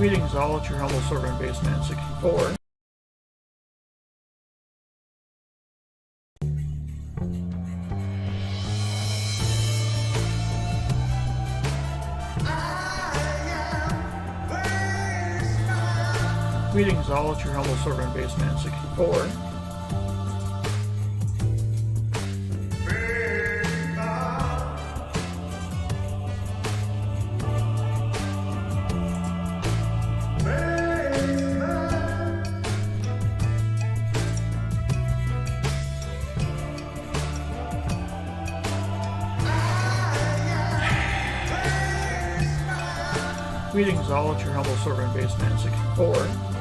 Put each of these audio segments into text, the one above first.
Greetings all, it's your humble servant Bassman64. Greetings all, it's your humble servant Bassman64. Greetings all, it's your humble servant Bassman64.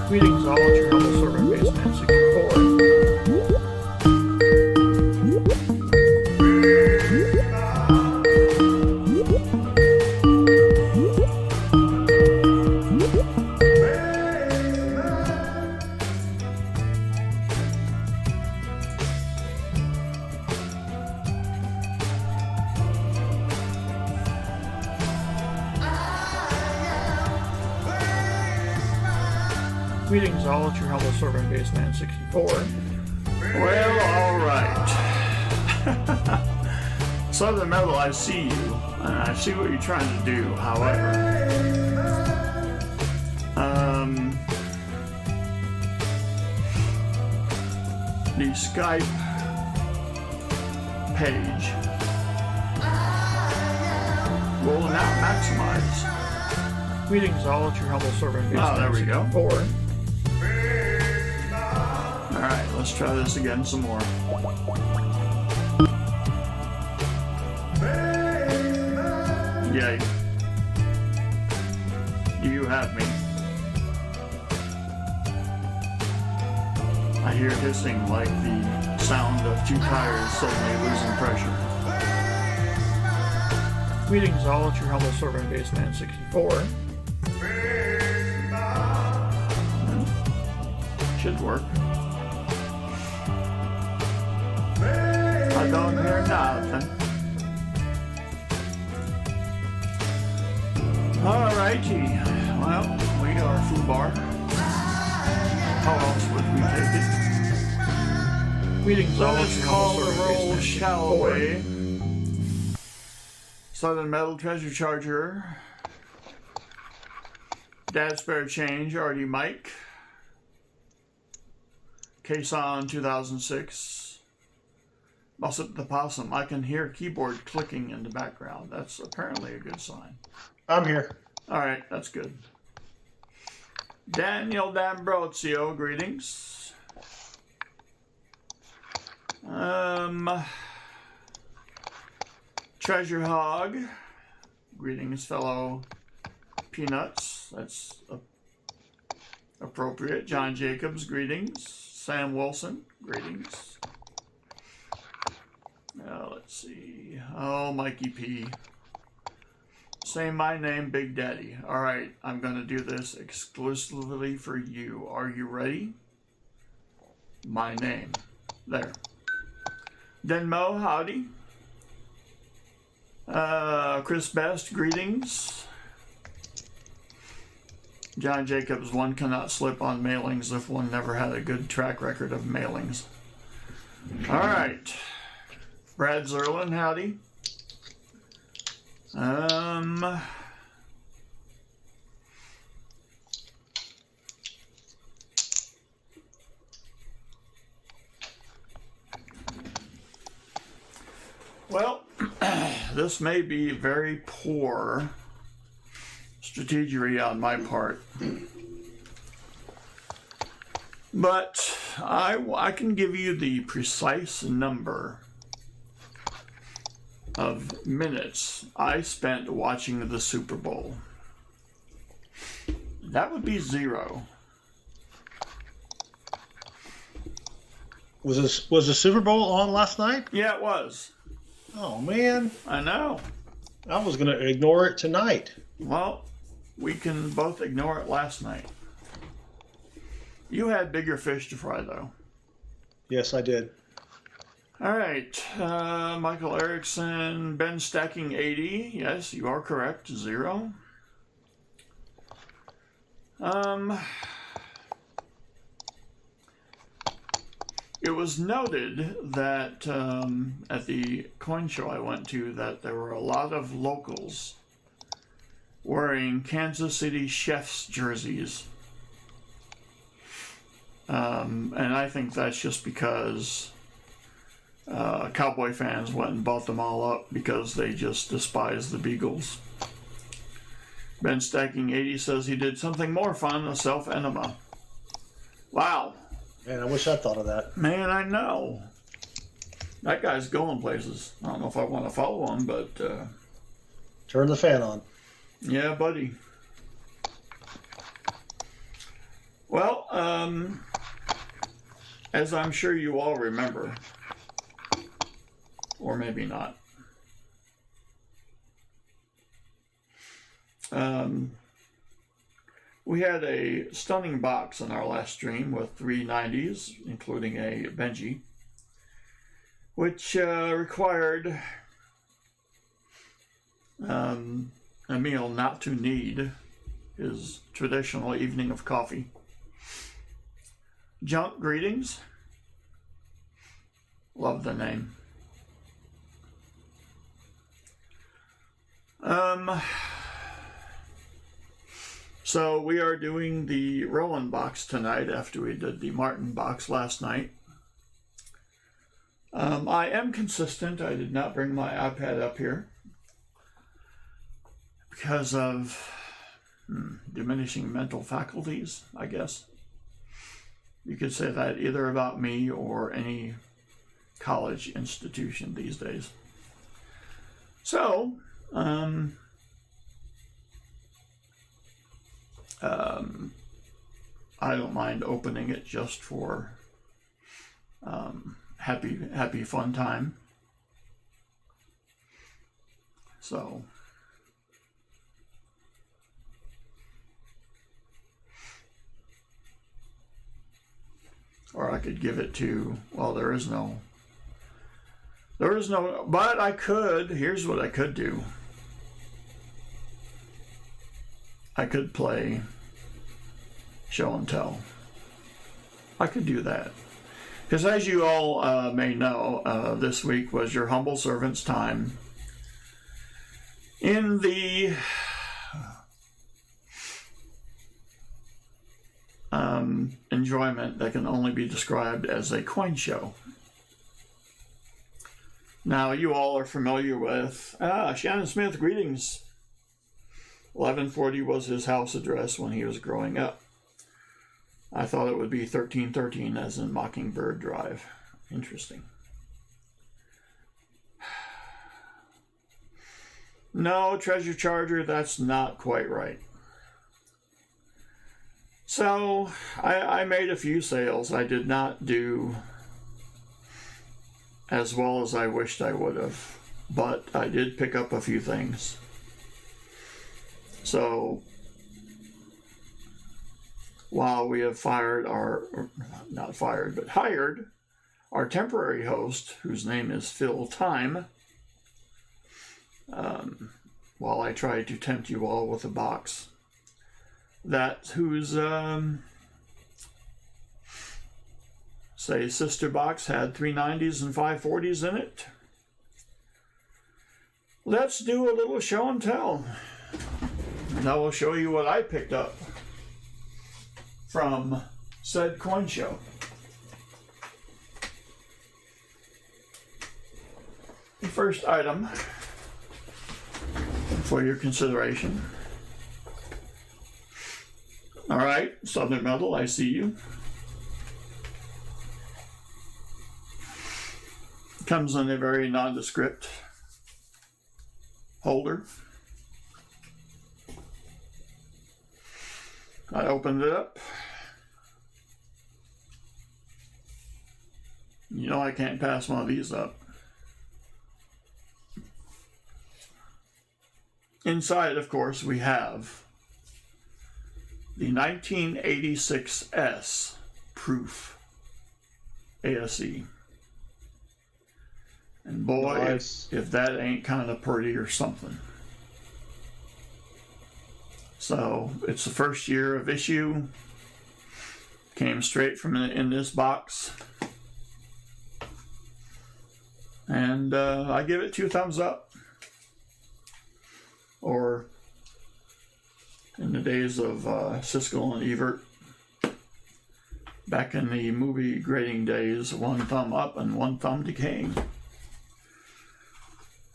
Greetings all, it's your humble servant Bassman64. Greetings all, it's your humble servant Bassman64. Well, alright. Southern Metal, I see you, and I see what you're trying to do. However, the Skype page will not maximize. Greetings all, it's your humble servant Bassman64. Oh, there we go. Alright, let's try this again some more. Yay. You have me. I hear hissing like the sound of two tires suddenly losing pressure. Greetings all, it's your humble servant Bassman64. Should work. I don't hear nothing. Alrighty. Well, we are FUBAR. How else would we take it? Greetings all, Let it's us your call humble the servant roll, shall Bassman64. we? Southern Metal Treasure Charger. Dad Spare Change, Artie Mike. Kason 2006. Bussett the Possum. I can hear keyboard clicking in the background. That's apparently a good sign. I'm here. Alright, that's good. Daniel D'Ambrosio, greetings. Treasure Hog. Greetings, fellow peanuts. That's appropriate. John Jacobs, greetings. Sam Wilson, greetings. Let's see. Oh, Mikey P. Say my name, Big Daddy. Alright, I'm going to do this exclusively for you. Are you ready? My name. There. Denmo, howdy. Chris Best, greetings. John Jacobs, one cannot slip on mailings if one never had a good track record of mailings. Alright. Brad Zerlin, howdy. Well, this may be very poor strategy on my part, but I can give you the precise number of minutes I spent watching the Super Bowl. That would be 0. Was the Super Bowl on last night? Yeah, it was. Oh man, I know. I was gonna ignore it tonight. Well, we can both ignore it last night. You had bigger fish to fry, though. Yes, I did. All right, Michael Erickson, Ben stacking 80. Yes, you are correct. 0. It was noted that at the coin show I went to that there were a lot of locals wearing Kansas City Chiefs jerseys. And I think that's just because Cowboy fans went and bought them all up because they just despise the Beagles. Ben Stacking 80 says he did something more fun, a self-enema. Wow. Man, I wish I thought of that. Man, I know. That guy's going places. I don't know if I want to follow him, but... Turn the fan on. Yeah, buddy. Well, as I'm sure you all remember, or maybe not, we had a stunning box in our last stream with 3 90s, including a Benji, which required a meal not to need his traditional evening of coffee. Junk greetings. Love the name. So we are doing the Rowan box tonight after we did the Martin box last night. I am consistent. I did not bring my iPad up here because of diminishing mental faculties, I guess. You could say that either about me or any college institution these days. So, I don't mind opening it just for happy fun time. So, or I could give it to, well, there is no, but I could, here's what I could do. I could play show and tell. I could do that. Because as you all may know, this week was your humble servant's time in the enjoyment that can only be described as a coin show. Now, you all are familiar with Shannon Smith, greetings. 1140 was his house address when he was growing up. I thought it would be 1313 as in Mockingbird Drive. Interesting. No, Treasure Charger, that's not quite right. So, I made a few sales. I did not do as well as I wished I would have, but I did pick up a few things. So, while we have hired our temporary host, whose name is Phil Time, while I tried to tempt you all with a box, whose sister box had 390s and 540s in it. Let's do a little show and tell. And I will show you what I picked up from said coin show. The first item for your consideration. All right, Southern Metal, I see you. Comes in a very nondescript holder. I opened it up. You know I can't pass one of these up. Inside, of course, we have the 1986S proof ASE. And boy, Nice. if that ain't kind of pretty or something. So it's the first year of issue. Came straight from in this box. And I give it 2 thumbs up. Or in the days of Siskel and Ebert, back in the movie grading days, 1 thumb up and 1 thumb decaying.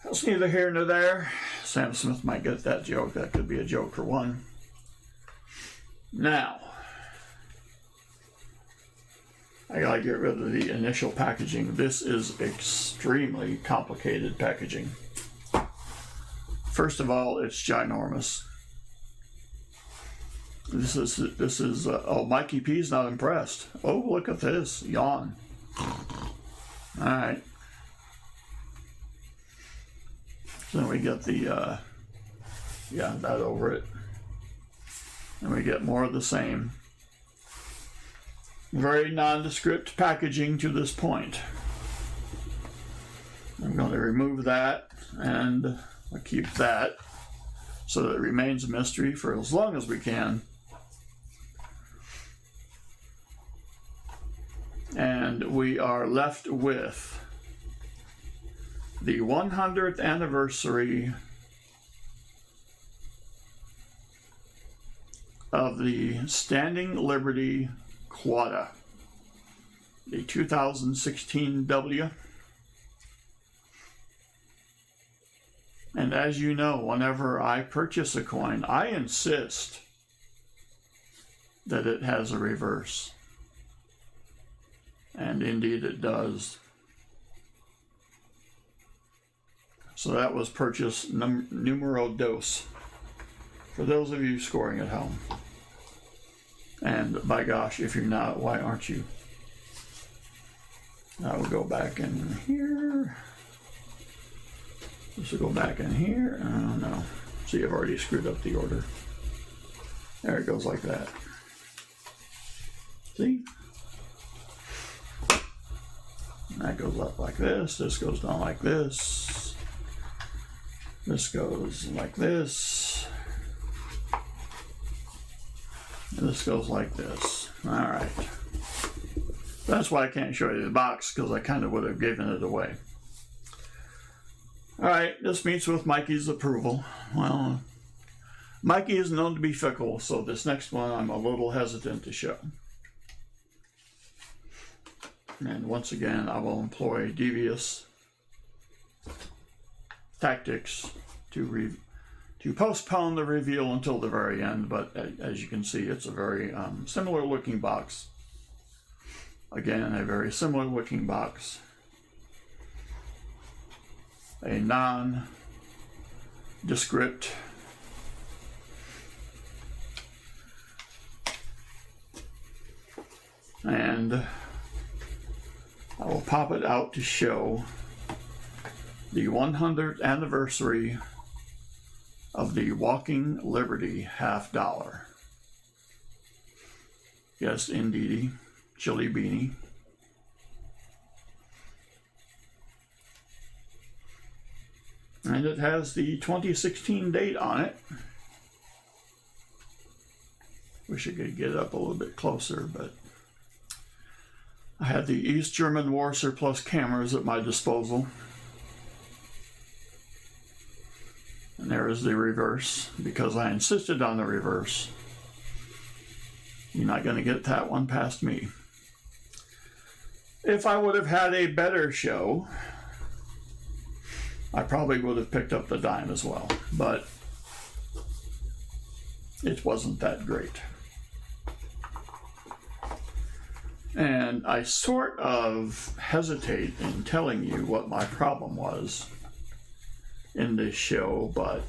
That's neither here nor there. Sam Smith might get that joke. That could be a joke for one. Now, I gotta get rid of the initial packaging. This is extremely complicated packaging. First of all, it's ginormous. This is oh, Mikey P's not impressed. Oh, look at this. Yawn. All right. So we get the, yeah, that over it. And we get more of the same. Very nondescript packaging to this point. I'm going to remove that and I'll keep that so that it remains a mystery for as long as we can. And we are left with the 100th anniversary of the Standing Liberty Quadda, the 2016 W. And as you know, whenever I purchase a coin, I insist that it has a reverse. And indeed it does. So that was purchase numero dos, for those of you scoring at home. And by gosh, if you're not, why aren't you? I will go back in here. This will go back in here. Oh no. See, I've already screwed up the order. There it goes like that. See? That goes up like this. This goes down like this. This goes like this. And this goes like this. All right. That's why I can't show you the box, because I kind of would have given it away. All right, this meets with Mikey's approval. Well, Mikey is known to be fickle, so this next one I'm a little hesitant to show. And once again, I will employ devious tactics to postpone the reveal until the very end, but as you can see, it's a very similar looking box. Again, a very similar looking box. A non-descript and I will pop it out to show the 100th anniversary of the Walking Liberty $50. Yes, indeedy, chili beanie. And it has the 2016 date on it. Wish I could get it up a little bit closer, but I had the East German War surplus cameras at my disposal. And there is the reverse, because I insisted on the reverse. You're not going to get that one past me. If I would have had a better show, I probably would have picked up the dime as well, but it wasn't that great. And I sort of hesitate in telling you what my problem was in this show, but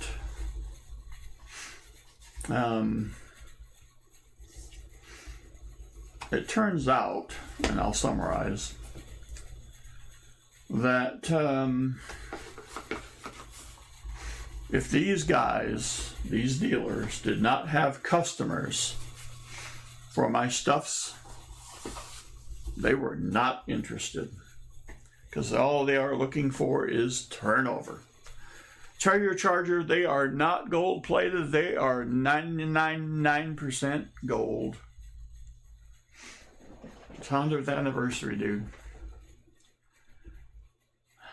it turns out, and I'll summarize, that if these guys, these dealers, did not have customers for my stuffs, they were not interested, because all they are looking for is turnover. Treasure Charger, they are not gold plated. They are 99.9% gold. It's 100th anniversary, dude.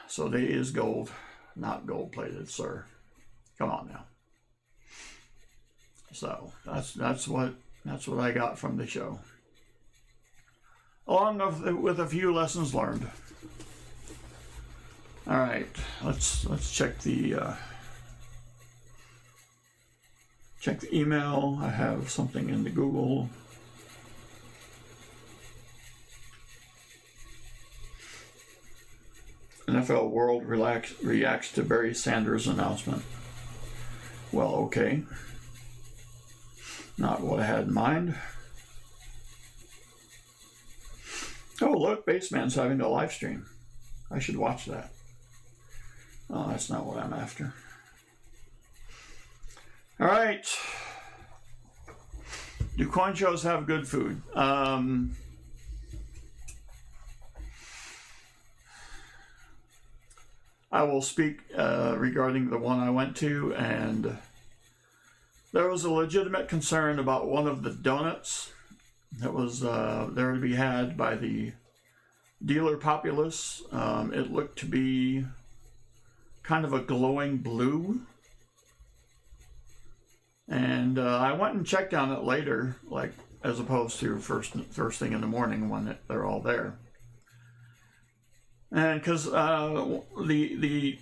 So they is gold, not gold plated, sir. Come on now. So that's what I got from the show, along with a few lessons learned. All right, let's check the email. I have something in the Google. NFL World reacts to Barry Sanders' announcement. Well, okay. Not what I had in mind. Oh, look, Bassman's having a live stream. I should watch that. Oh, that's not what I'm after. All right. Do coin shows have good food? I will speak regarding the one I went to, and there was a legitimate concern about one of the donuts that was there to be had by the dealer populace. It looked to be kind of a glowing blue, and I went and checked on it later, like as opposed to first thing in the morning when they're all there. And because the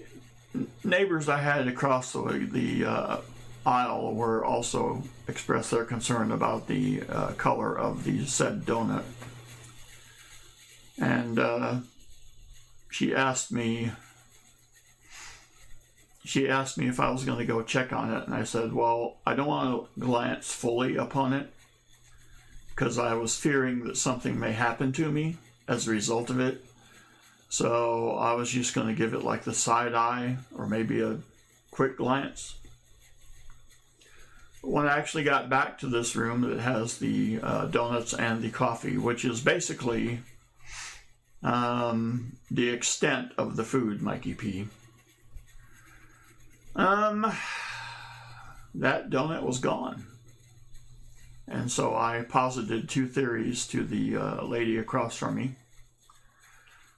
neighbors I had across the aisle were also expressed their concern about the color of the said donut. And she asked me if I was going to go check on it, and I said, well, I don't want to glance fully upon it because I was fearing that something may happen to me as a result of it. So I was just going to give it like the side eye or maybe a quick glance. When I actually got back to this room, it has the donuts and the coffee, which is basically the extent of the food, Mikey P. That donut was gone. And so I posited two theories to the lady across from me.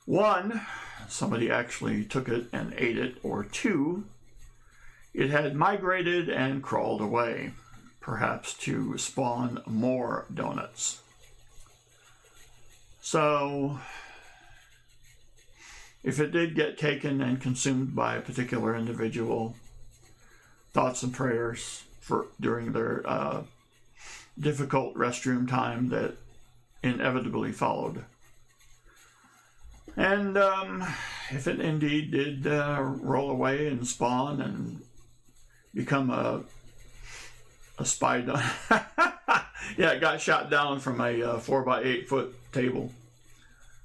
One, somebody actually took it and ate it, or two, it had migrated and crawled away, perhaps to spawn more donuts. So, if it did get taken and consumed by a particular individual, thoughts and prayers during their difficult restroom time that inevitably followed. And if it indeed did roll away and spawn and become a spy donut, yeah, it got shot down from a 4x8 foot table.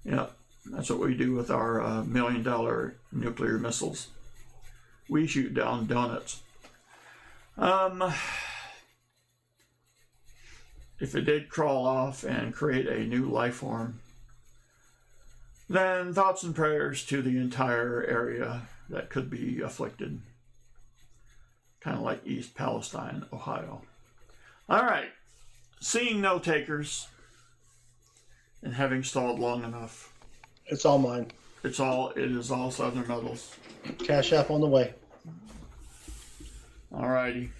Yeah, that's what we do with our $1 million nuclear missiles. We shoot down donuts. If it did crawl off and create a new life form, then thoughts and prayers to the entire area that could be afflicted. Kind of like East Palestine, Ohio. All right. Seeing no takers and having stalled long enough. It's all mine. It is all Southern Metals. Cash App on the way. All righty.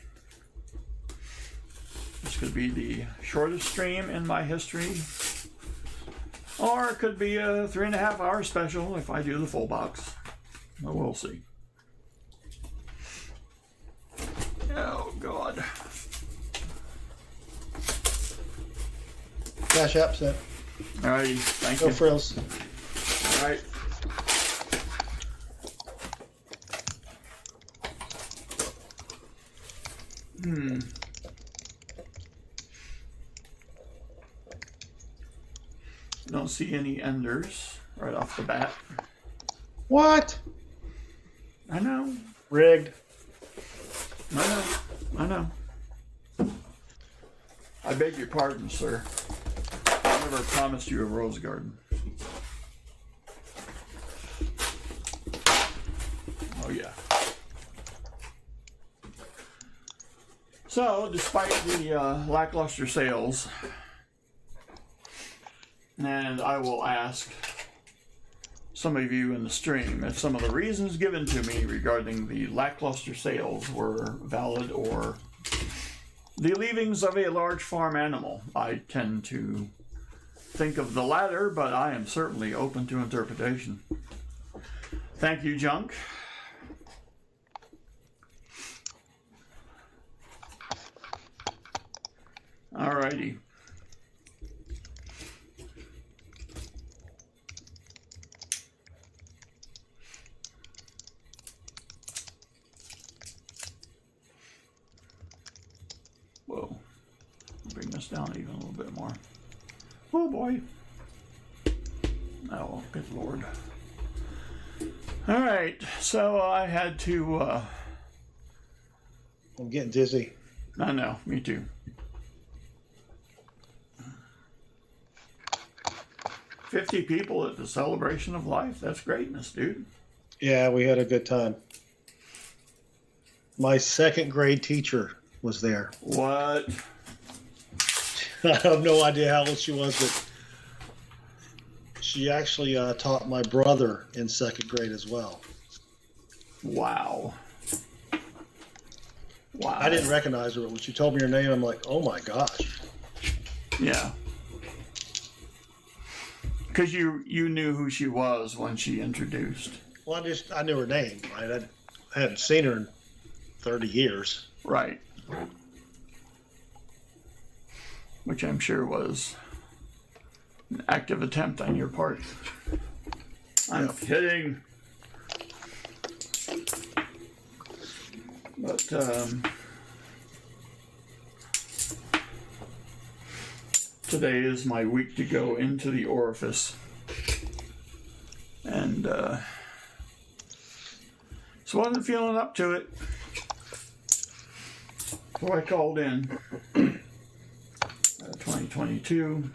This could be the shortest stream in my history. Or it could be a 3.5 hour special if I do the full box. But we'll see. Oh, God. Cash App sent. All righty. Thank you. Go frills. All right. Don't see any enders right off the bat. What? I know. Rigged. I know. I beg your pardon, sir. I never promised you a rose garden. Oh, yeah. So, despite the lackluster sales, and I will ask some of you in the stream if some of the reasons given to me regarding the lackluster sales were valid or the leavings of a large farm animal. I tend to think of the latter, but I am certainly open to interpretation. Thank you, Junk. Alrighty. Whoa. Bring this down even a little bit more. Oh boy. Oh, good lord. Alright, so I had to, I'm getting dizzy. I know, me too. "50 people at the celebration of life. That's greatness, dude." Yeah, we had a good time. My second grade teacher was there. What? I have no idea how old she was, but she actually taught my brother in second grade as well. Wow. Wow. I didn't recognize her, but when she told me her name, I'm like, oh my gosh. Yeah. Because you knew who she was when she introduced. Well, I knew her name. Right? I hadn't seen her in 30 years. Right. Which I'm sure was an active attempt on your part. I'm kidding. But, today is my week to go into the orifice. And, so I wasn't feeling up to it. So I called in 2022.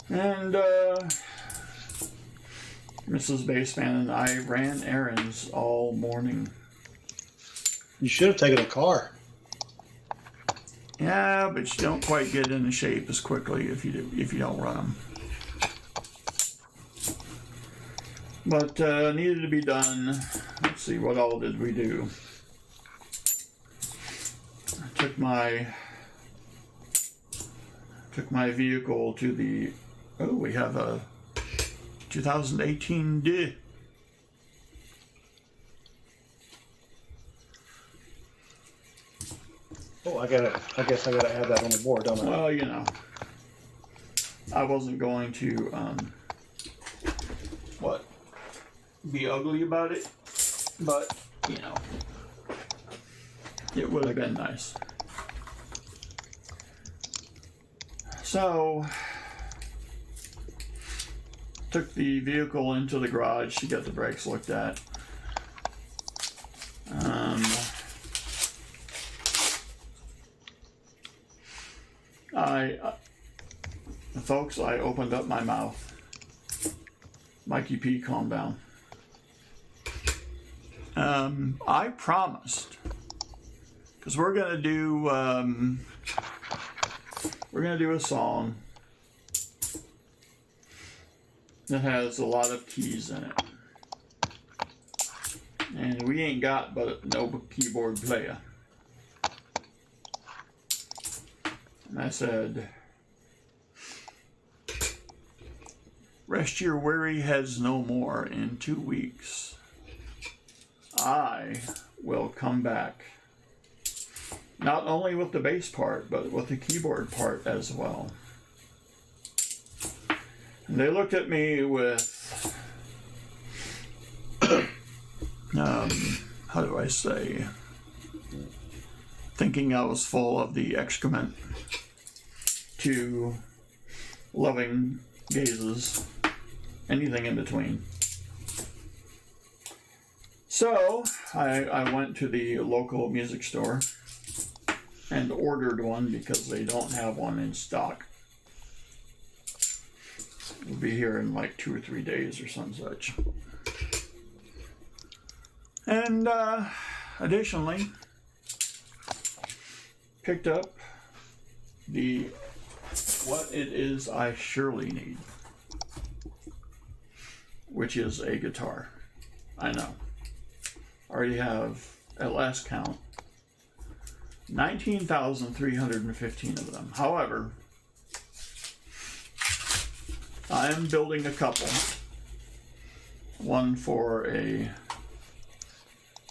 And, Mrs. Bassman and I ran errands all morning. You should have taken a car. Yeah, but you don't quite get into shape as quickly if you don't run them. But needed to be done. Let's see, what all did we do? I took my vehicle to the. Oh, we have a 2018 D. Oh, I guess I gotta add that on the board, don't I? Well, you know, I wasn't going to be ugly about it, but you know, it would have been nice. So, took the vehicle into the garage to get the brakes looked at. Folks, I opened up my mouth. Mikey P, calm down. I promised, because we're gonna do a song that has a lot of keys in it, and we ain't got but no keyboard player. And I said, "Rest your weary heads no more. In 2 weeks, I will come back. Not only with the bass part, but with the keyboard part as well." And they looked at me with, how do I say, thinking I was full of the excrement to loving gazes. anything in between. So I went to the local music store and ordered one because they don't have one in stock. It'll be here in like 2 or 3 days or some such. And additionally, picked up what it is I surely need, which is a guitar. I know. I already have, at last count, 19,315 of them. However, I am building a couple. One for a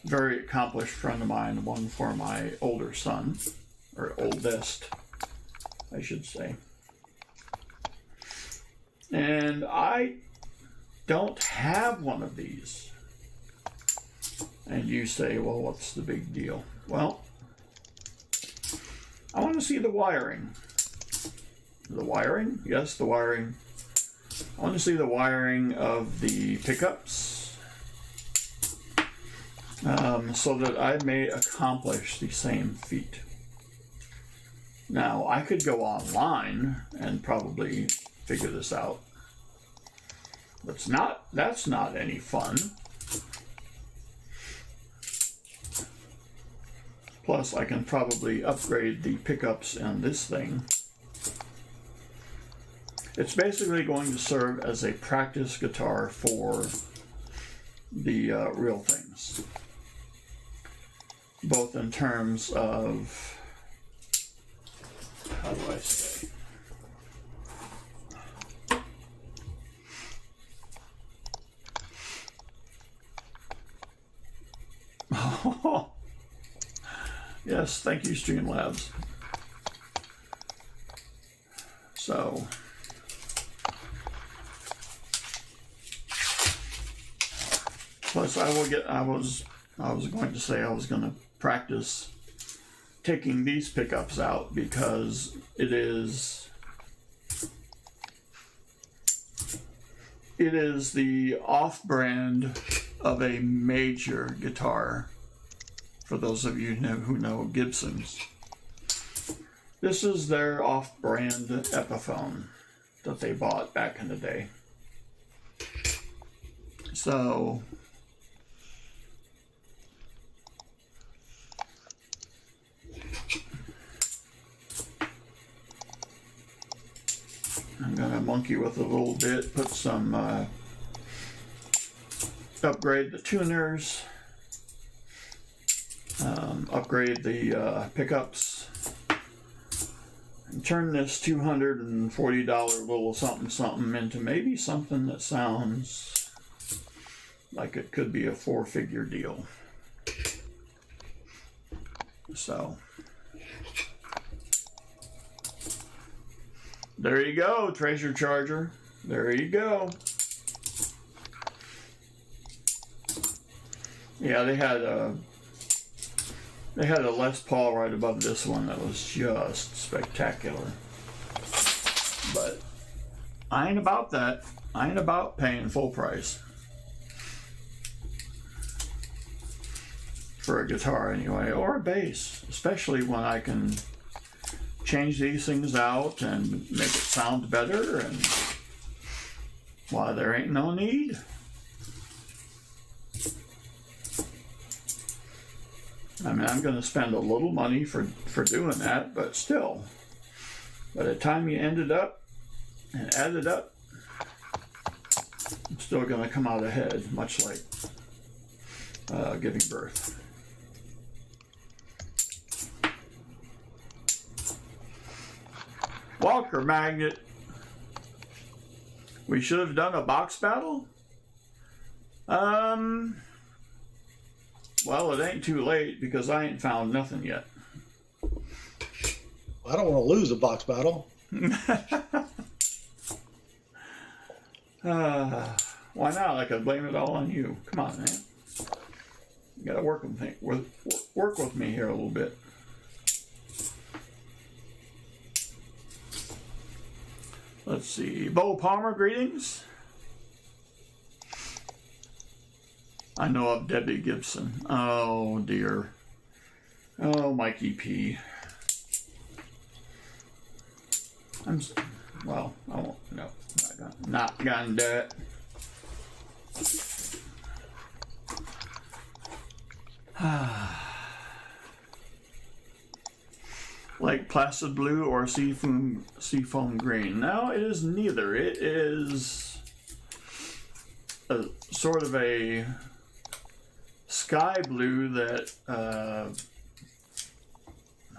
very accomplished friend of mine, one for my older son, or oldest, I should say. And I don't have one of these. And you say, well, what's the big deal? Well, I want to see the wiring. The wiring? Yes, the wiring. I want to see the wiring of the pickups so that I may accomplish the same feat. Now, I could go online and probably figure this out. That's not any fun. Plus, I can probably upgrade the pickups in this thing. It's basically going to serve as a practice guitar for the real things. Both in terms of, how do I say? Oh, yes, thank you, Streamlabs. So, plus I was going to say I was going to practice taking these pickups out because it is the off-brand of a major guitar. For those of you who know Gibson's, this is their off-brand Epiphone that they bought back in the day. So I'm gonna monkey with it a little bit, put some upgrade the tuners, upgrade the pickups, and turn this $240 little something into maybe something that sounds like it could be a 4-figure deal. So there you go, Treasure Charger. There you go. Yeah, they had a Les Paul right above this one that was just spectacular. But I ain't about that. I ain't about paying full price for a guitar anyway, or a bass, especially when I can change these things out and make it sound better, and why, there ain't no need. I mean, I'm going to spend a little money for doing that, but still, by the time you end it up and add it up, I'm still going to come out ahead, much like giving birth. Walker Magnet. We should have done a box battle? Well, it ain't too late because I ain't found nothing yet. I don't want to lose a box battle. Why not? I could blame it all on you. Come on, man. You gotta work with me here a little bit. Let's see. Bo Palmer, greetings. I know of Debbie Gibson. Oh dear. Oh, Mikey P. Well, I won't. No, not gonna do it. Like placid blue or seafoam green. No, it is neither. It is a sort of a sky blue that how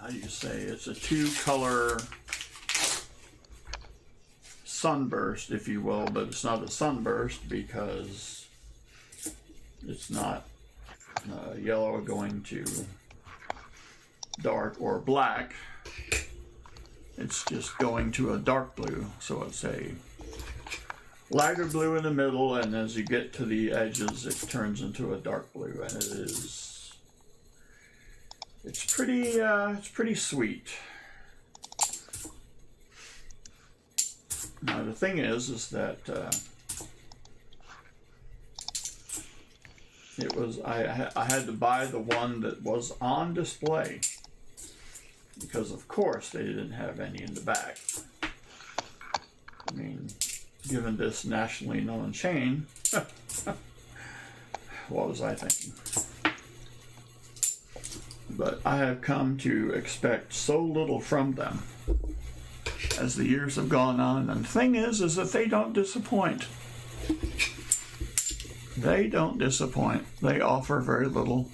do you say? It's a two-color sunburst, if you will, but it's not a sunburst because it's not yellow going to dark or black. It's just going to a dark blue, so it's a lighter blue in the middle, and as you get to the edges it turns into a dark blue, and it's pretty sweet. Now the thing is that it was I had to buy the one that was on display because of course they didn't have any in the back. I mean, given this nationally known chain, what was I thinking? But I have come to expect so little from them as the years have gone on, and the thing is that they don't disappoint. They don't disappoint. They offer very little.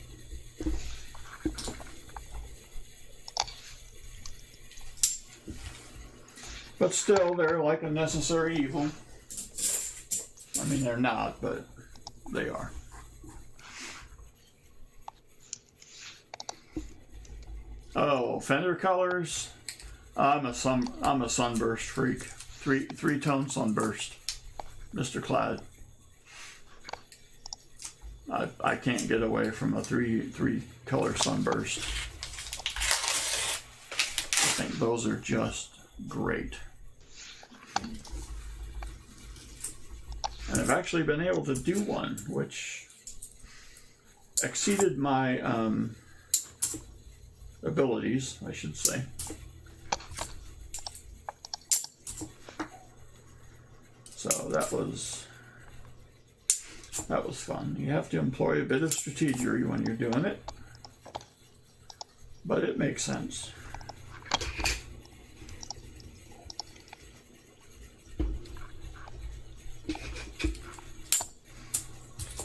But still, they're like a necessary evil. I mean, they're not, but they are. Oh, fender colors. I'm a sunburst freak. Three-tone sunburst, Mr. Clyde. I can't get away from a three color sunburst. I think those are just great. And I've actually been able to do one, which exceeded my abilities, I should say. So that was fun. You have to employ a bit of strategy when you're doing it, but it makes sense.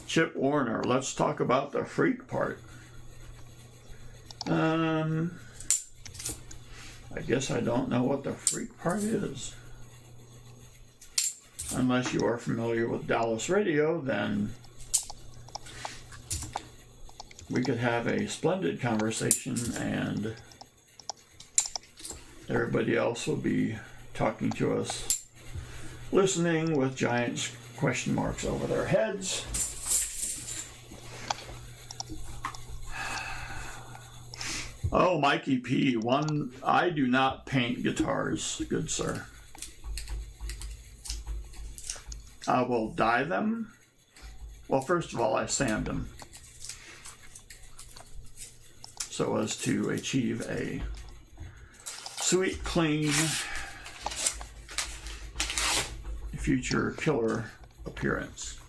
Chip Warner, let's talk about the freak part. I guess I don't know what the freak part is. Unless you are familiar with Dallas radio, then we could have a splendid conversation and everybody else will be talking to us, listening with giant question marks over their heads. Oh, Mikey P. I do not paint guitars, good sir. I will dye them. Well, first of all, I sand them so as to achieve a sweet, clean, future killer appearance.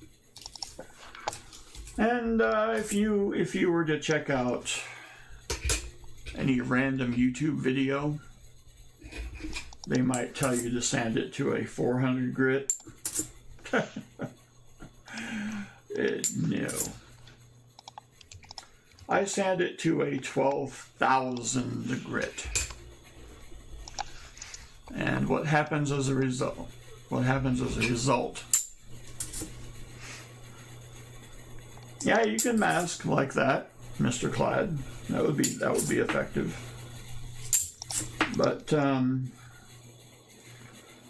And if you were to check out any random YouTube video, they might tell you to sand it to a 400 grit. No. I sand it to a 12,000 grit. And what happens as a result? Yeah, you can mask like that, Mr. Clyde. That would be effective. But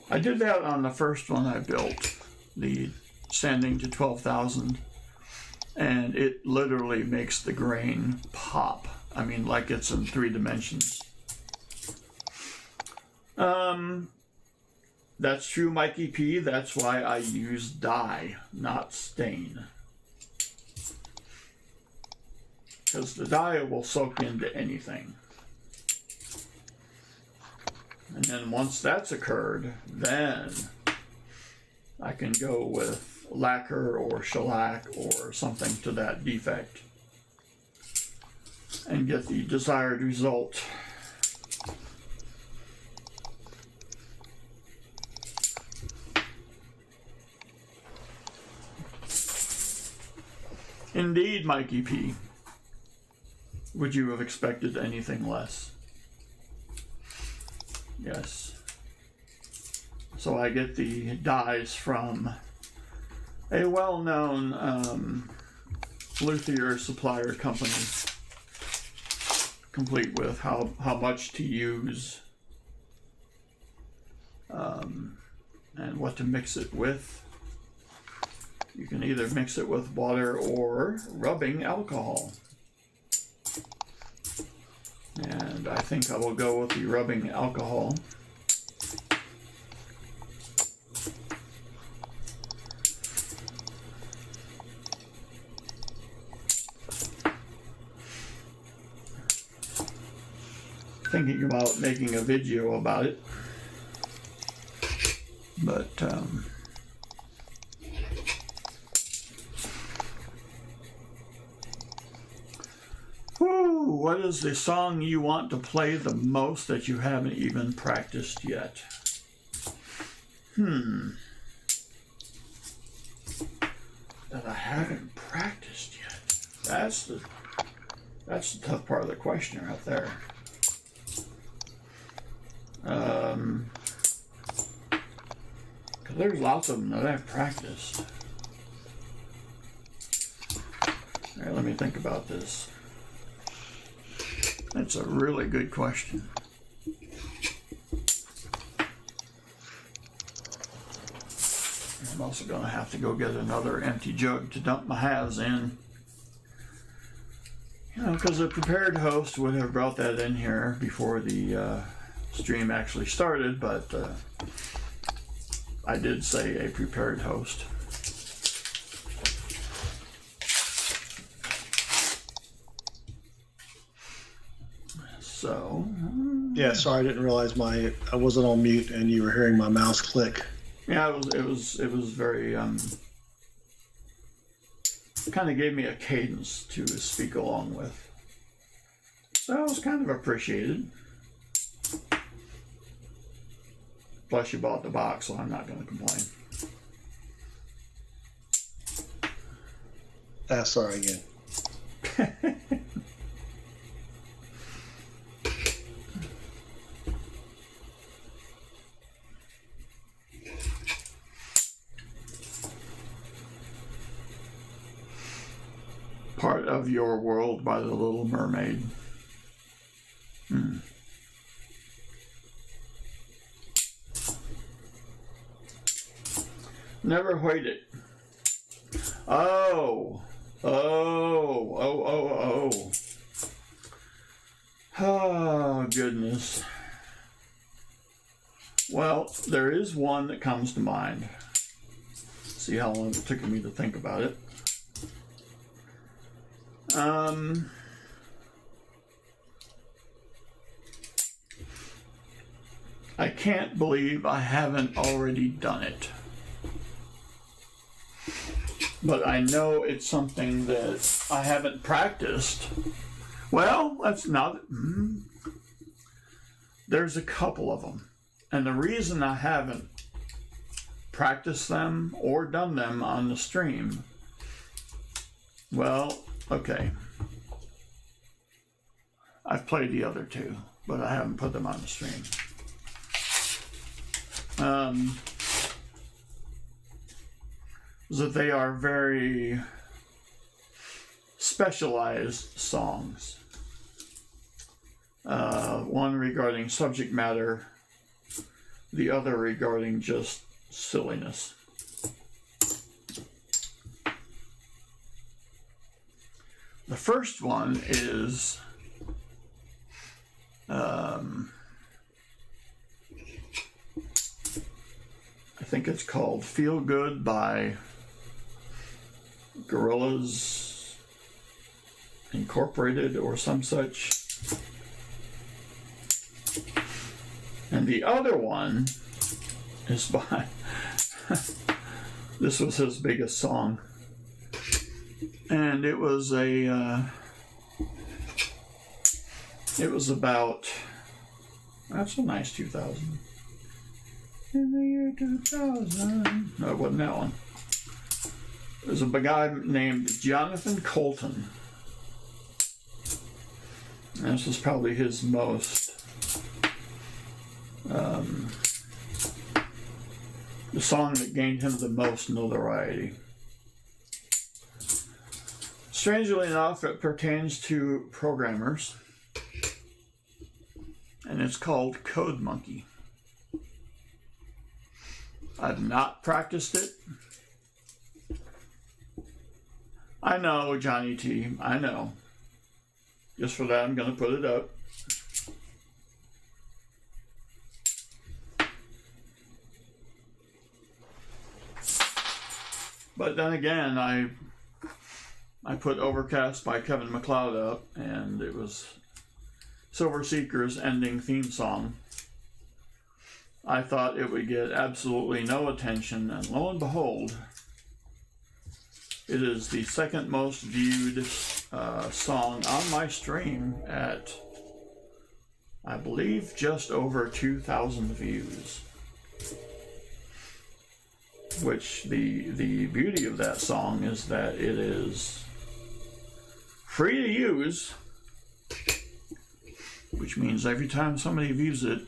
I did that on the first one I built, the sanding to 12,000, and it literally makes the grain pop. I mean, like it's in 3 dimensions. That's true, Mikey P. That's why I use dye, not stain. because the dye will soak into anything. And then once that's occurred, then I can go with lacquer or shellac or something to that defect and get the desired result. Indeed, Mikey P. Would you have expected anything less? Yes. So I get the dyes from a well-known luthier supplier company, complete with how much to use and what to mix it with. You can either mix it with water or rubbing alcohol. And I think I will go with the rubbing alcohol. Thinking about making a video about it, but what is the song you want to play the most that you haven't even practiced yet? That I haven't practiced yet. That's the tough part of the question right there. Cause there's lots of them that I've practiced. All right, let me think about this. That's a really good question. I'm also going to have to go get another empty jug to dump my halves in. You know, because the prepared host would have brought that in here before the stream actually started, but I did say a prepared host. So yeah, sorry, I didn't realize I wasn't on mute and you were hearing my mouse click. Yeah, it was very kind of gave me a cadence to speak along with. So it was kind of appreciated. Plus you bought the box, so I'm not going to complain. Sorry again. Part of Your World by The Little Mermaid. Never heard it. Oh, goodness. Well, there is one that comes to mind. See how long it took me to think about it. I can't believe I haven't already done it. But I know it's something that I haven't practiced. Well, that's not... There's a couple of them. And the reason I haven't practiced them or done them on the stream, well, okay. I've played the other two, but I haven't put them on the stream. That they are very specialized songs. One regarding subject matter, the other regarding just silliness. The first one is I think it's called Feel Good by Gorillas in Incorporated or some such. And the other one is by, this was his biggest song. And it was about, that's a nice 2000. In the year 2000. No, it wasn't that one. It was a guy named Jonathan Colton. And this was probably his most, the song that gained him the most notoriety. Strangely enough, it pertains to programmers, and it's called Code Monkey. I've not practiced it. I know, Johnny T, I know. Just for that, I'm going to put it up. But then again, I put Overcast by Kevin MacLeod up, and it was Silver Seeker's ending theme song. I thought it would get absolutely no attention, and lo and behold, it is the second most viewed song on my stream at, I believe, just over 2,000 views. Which the beauty of that song is that it is free to use, which means every time somebody views it,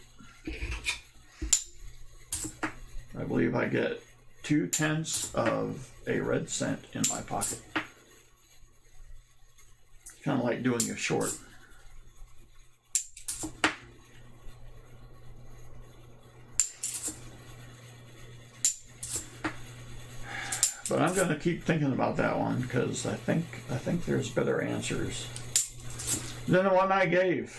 I believe I get 2/10 of a red cent in my pocket. Kind of like doing a short. But I'm going to keep thinking about that one because I think there's better answers than the one I gave.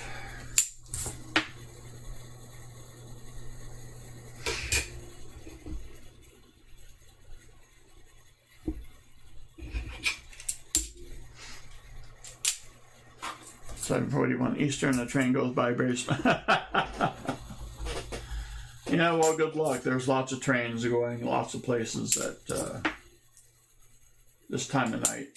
$7:41 Eastern, the train goes by Bassman. Yeah, well, good luck. There's lots of trains going lots of places at this time of night.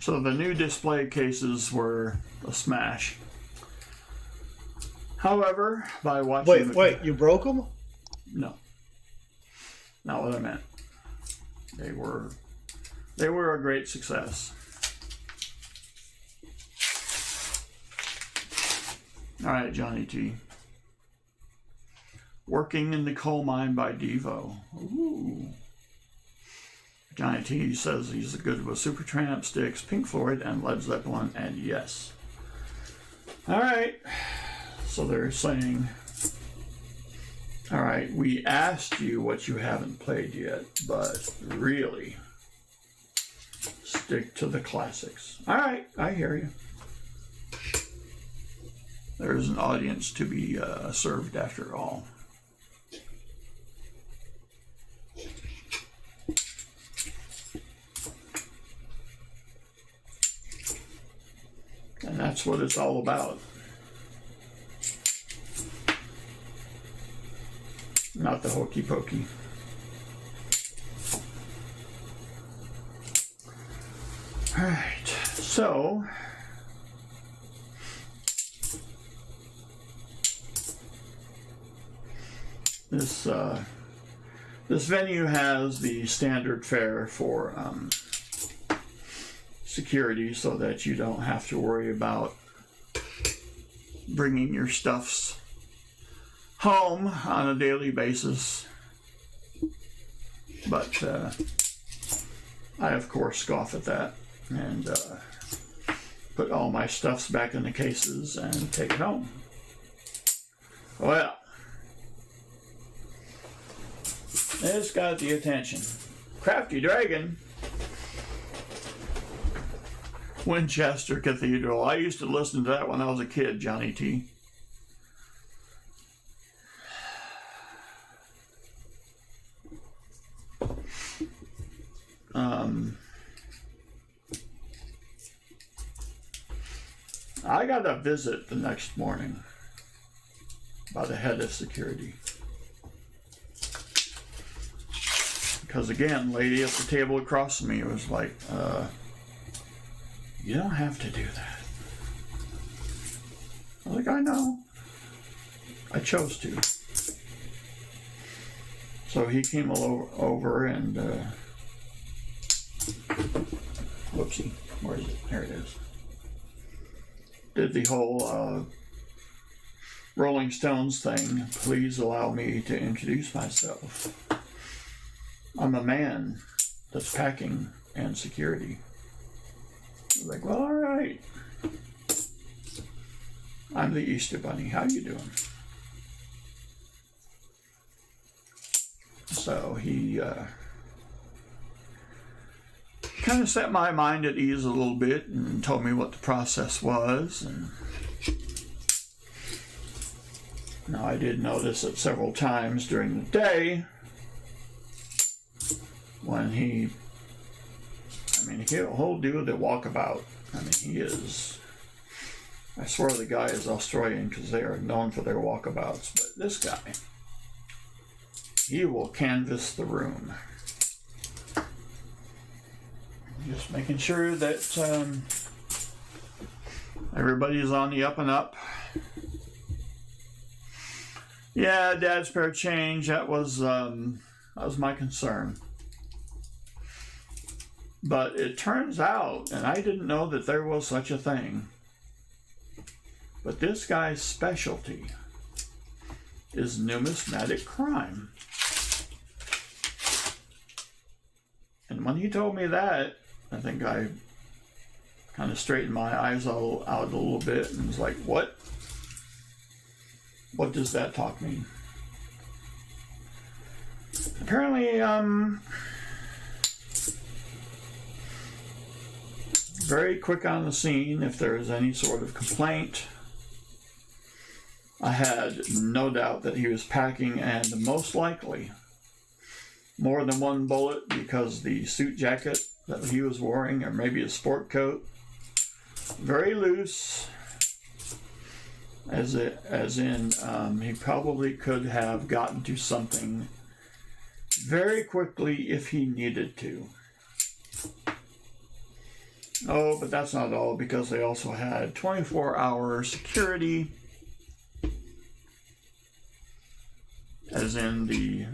So the new display cases were a smash. However, by watching... Wait, you broke them? No. Not what I meant. They were a great success. All right, Johnny T. Working in the Coal Mine by Devo. Ooh. Johnny T says he's good with Supertramp, Styx, Pink Floyd, and Led Zeppelin, and yes. All right. So they're saying, all right, we asked you what you haven't played yet, but really, stick to the classics. All right, I hear you. There's an audience to be served after all. And that's what it's all about. Not the hokey pokey. All right, so this venue has the standard fare for security, so that you don't have to worry about bringing your stuffs home on a daily basis. But I, of course, scoff at that and put all my stuffs back in the cases and take it home. Well, this got the attention. Crafty Dragon. Winchester Cathedral. I used to listen to that when I was a kid, Johnny T. I got a visit the next morning by the head of security. Because again, lady at the table across from me was like, you don't have to do that. I was like, I know. I chose to. So he came over and, whoopsie, where is it? There it is. Did the whole Rolling Stones thing. Please allow me to introduce myself. I'm a man that's packing and security. I was like, well, all right. I'm the Easter Bunny. How you doing? So he kind of set my mind at ease a little bit and told me what the process was. And now I did notice it several times during the day when he'll do the walkabout. I mean, he is, I swear the guy is Australian because they are known for their walkabouts, but this guy, he will canvass the room. Just making sure that everybody's on the up and up. Yeah, Dad's spare change, that was my concern. But it turns out, and I didn't know that there was such a thing, but this guy's specialty is numismatic crime. And when he told me that, I think I kind of straightened my eyes out a little bit and was like, what? What does that talk mean? Apparently, very quick on the scene if there is any sort of complaint. I had no doubt that he was packing, and most likely more than one bullet, because the suit jacket that he was wearing, or maybe a sport coat, very loose, as in he probably could have gotten to something very quickly if he needed to. Oh, but that's not all, because they also had 24-hour security, as in the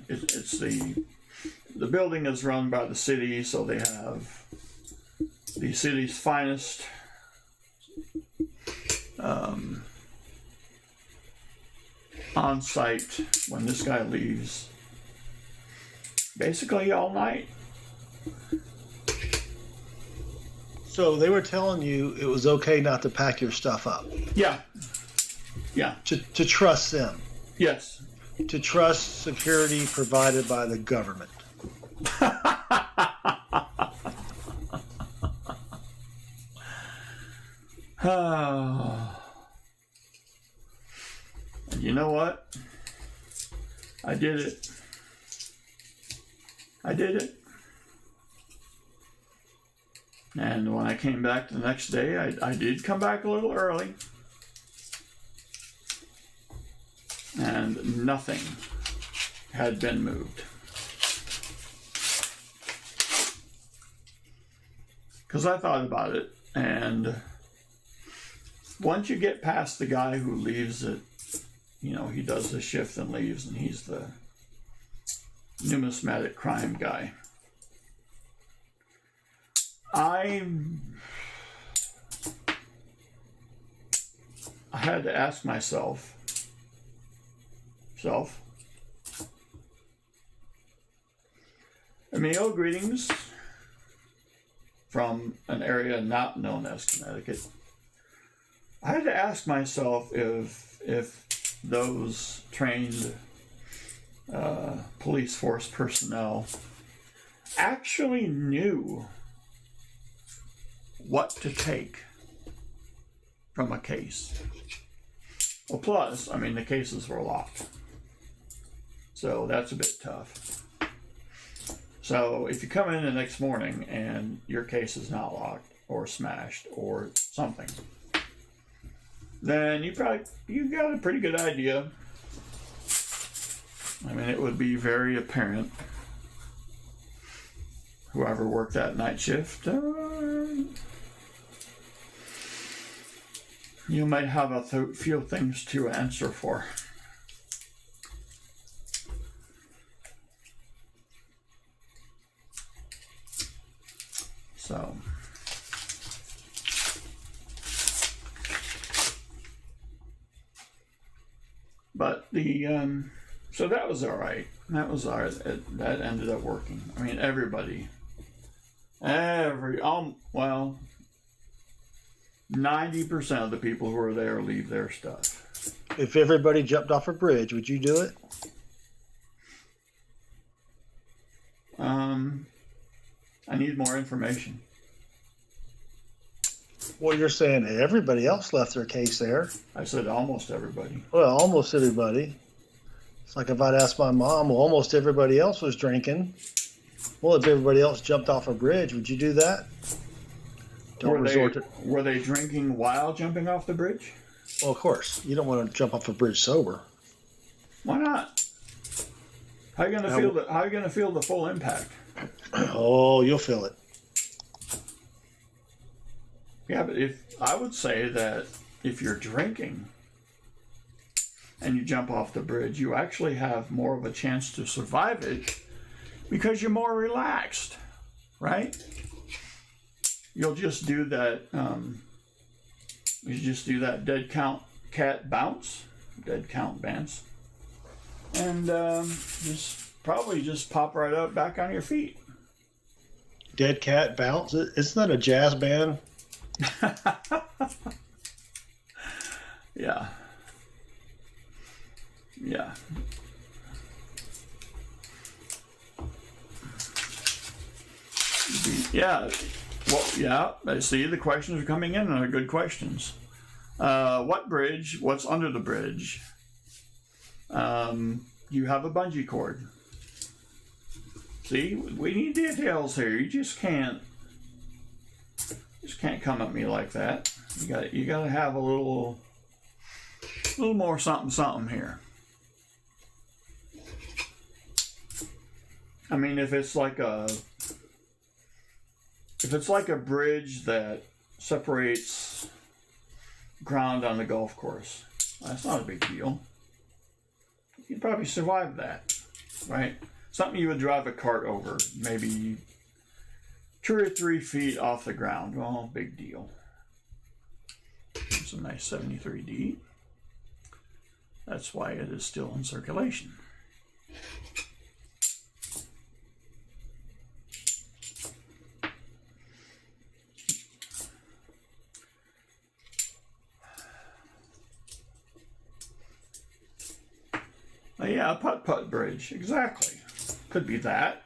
building is run by the city, so they have the city's finest on site when this guy leaves, basically all night. So they were telling you it was okay not to pack your stuff up. Yeah. To trust them. Yes. To trust security provided by the government. And you know what? I did it. And when I came back the next day, I did come back a little early. And nothing had been moved. Because I thought about it, and once you get past the guy who leaves it, he does the shift and leaves, and he's the numismatic crime guy. I had to ask myself, Emil, greetings from an area not known as Connecticut. I had to ask myself if those trained police force personnel actually knew what to take from a case. Well, plus, the cases were locked. So that's a bit tough. So if you come in the next morning and your case is not locked or smashed or something, then you got a pretty good idea. I mean, it would be very apparent. Whoever worked that night shift, you might have a few things to answer for. So, but so that was all right. That was all right. That ended up working. I mean, everybody, well, 90% of the people who are there leave their stuff. If everybody jumped off a bridge, would you do it? I need more information. Well, you're saying that everybody else left their case there. I said almost everybody. Well, almost everybody. It's like if I'd asked my mom, well, almost everybody else was drinking. Well, if everybody else jumped off a bridge, would you do that? Were they drinking while jumping off the bridge? Well, of course. You don't want to jump off a bridge sober. Why not? How are you gonna feel the full impact? Oh, you'll feel it. Yeah, but I would say that if you're drinking and you jump off the bridge, you actually have more of a chance to survive it because you're more relaxed, right? You'll just do that. Dead count bounce, and just pop right up back on your feet. Dead cat bounce. Isn't that a jazz band? Yeah. Yeah. Well, yeah. I see the questions are coming in, and they're good questions. What bridge? What's under the bridge? You have a bungee cord. See, we need details here. You just can't come at me like that. You gotta have a little more something here. I mean, if it's like a bridge that separates ground on the golf course, that's not a big deal. You'd probably survive that, right? Something you would drive a cart over, maybe 2 or 3 feet off the ground. Well, big deal. It's a nice 73D. That's why it is still in circulation. Yeah, a putt-putt bridge. Exactly. Could be that.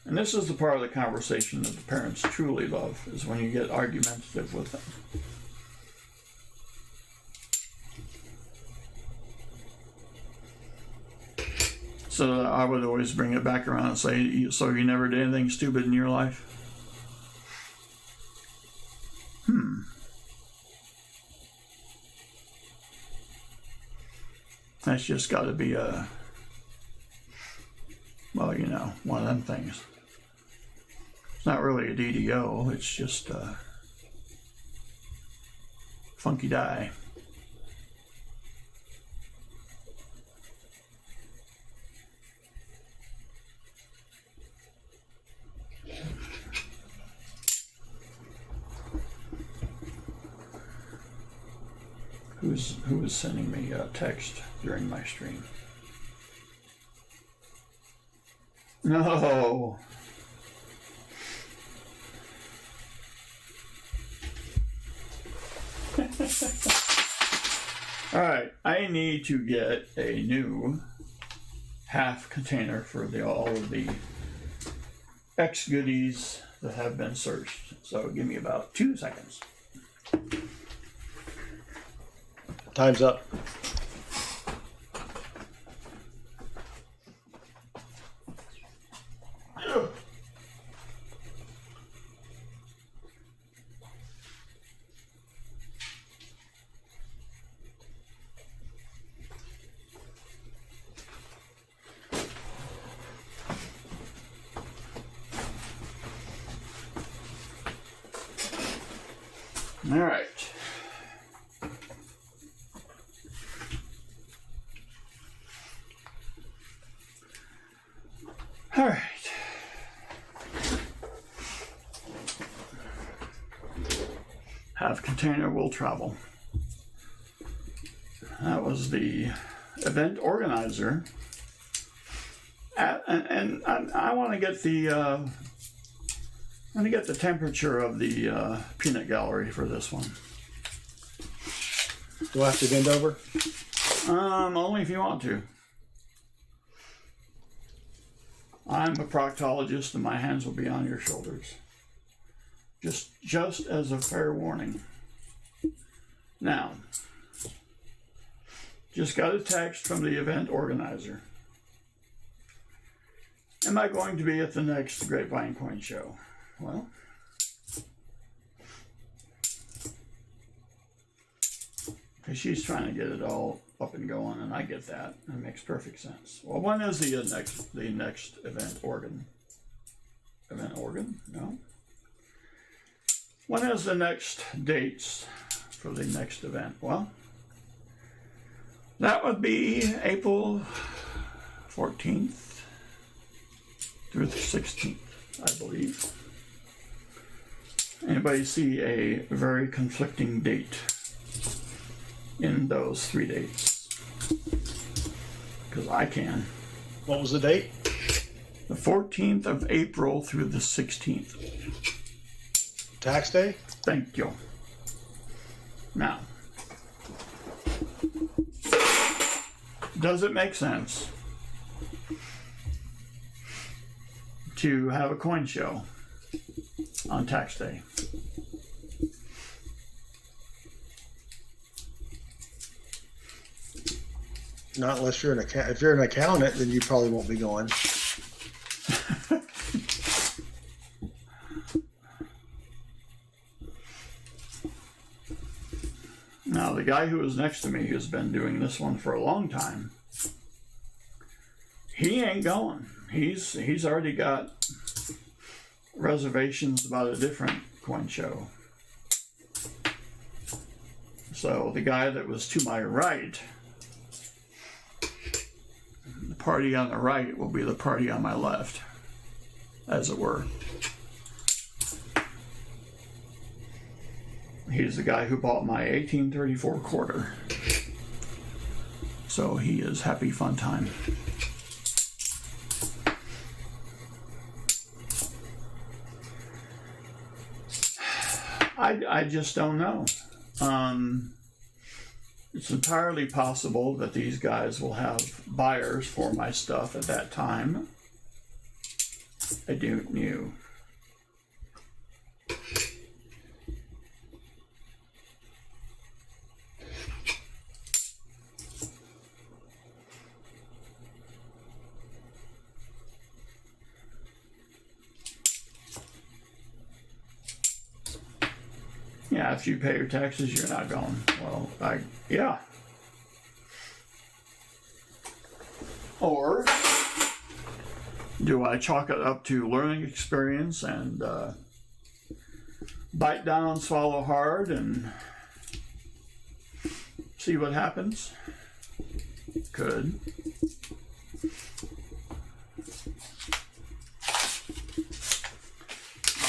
And this is the part of the conversation that the parents truly love, is when you get argumentative with them. So I would always bring it back around and say, so you never did anything stupid in your life? That's just got to be one of them things. It's not really a DDO, it's just a funky die. Who was sending me a text during my stream? No. All right, I need to get a new half container for all of the X goodies that have been searched. So give me about 2 seconds. Time's up. All right. All right. Have container will travel. That was the event organizer. And I want to get the temperature of the peanut gallery for this one. Do I have to bend over? Only if you want to. I'm a proctologist and my hands will be on your shoulders. Just as a fair warning. Now, just got a text from the event organizer. Am I going to be at the next Grapevine Coin Show? Well, because she's trying to get it all up and going, and I get that. That makes perfect sense. Well, when is the next event organ? Event organ? No. When is the next dates for the next event? Well, that would be April 14th through the 16th, I believe. Anybody see a very conflicting date in those 3 dates? Because I can. What was the date? The 14th of April through the 16th. Tax day? Thank you. Now, does it make sense to have a coin show on tax day? Not unless you're if you're an accountant, then you probably won't be going. Now, the guy who was next to me, who's been doing this one for a long time, he ain't going. He's already got reservations about a different coin show. So the guy that was to my right, the party on the right will be the party on my left, as it were. He's the guy who bought my 1834 quarter. So he is happy fun time. I just don't know. It's entirely possible that these guys will have buyers for my stuff at that time. I don't know. Yeah, if you pay your taxes, you're not going. Well, yeah. Or do I chalk it up to learning experience and bite down, swallow hard, and see what happens? Could.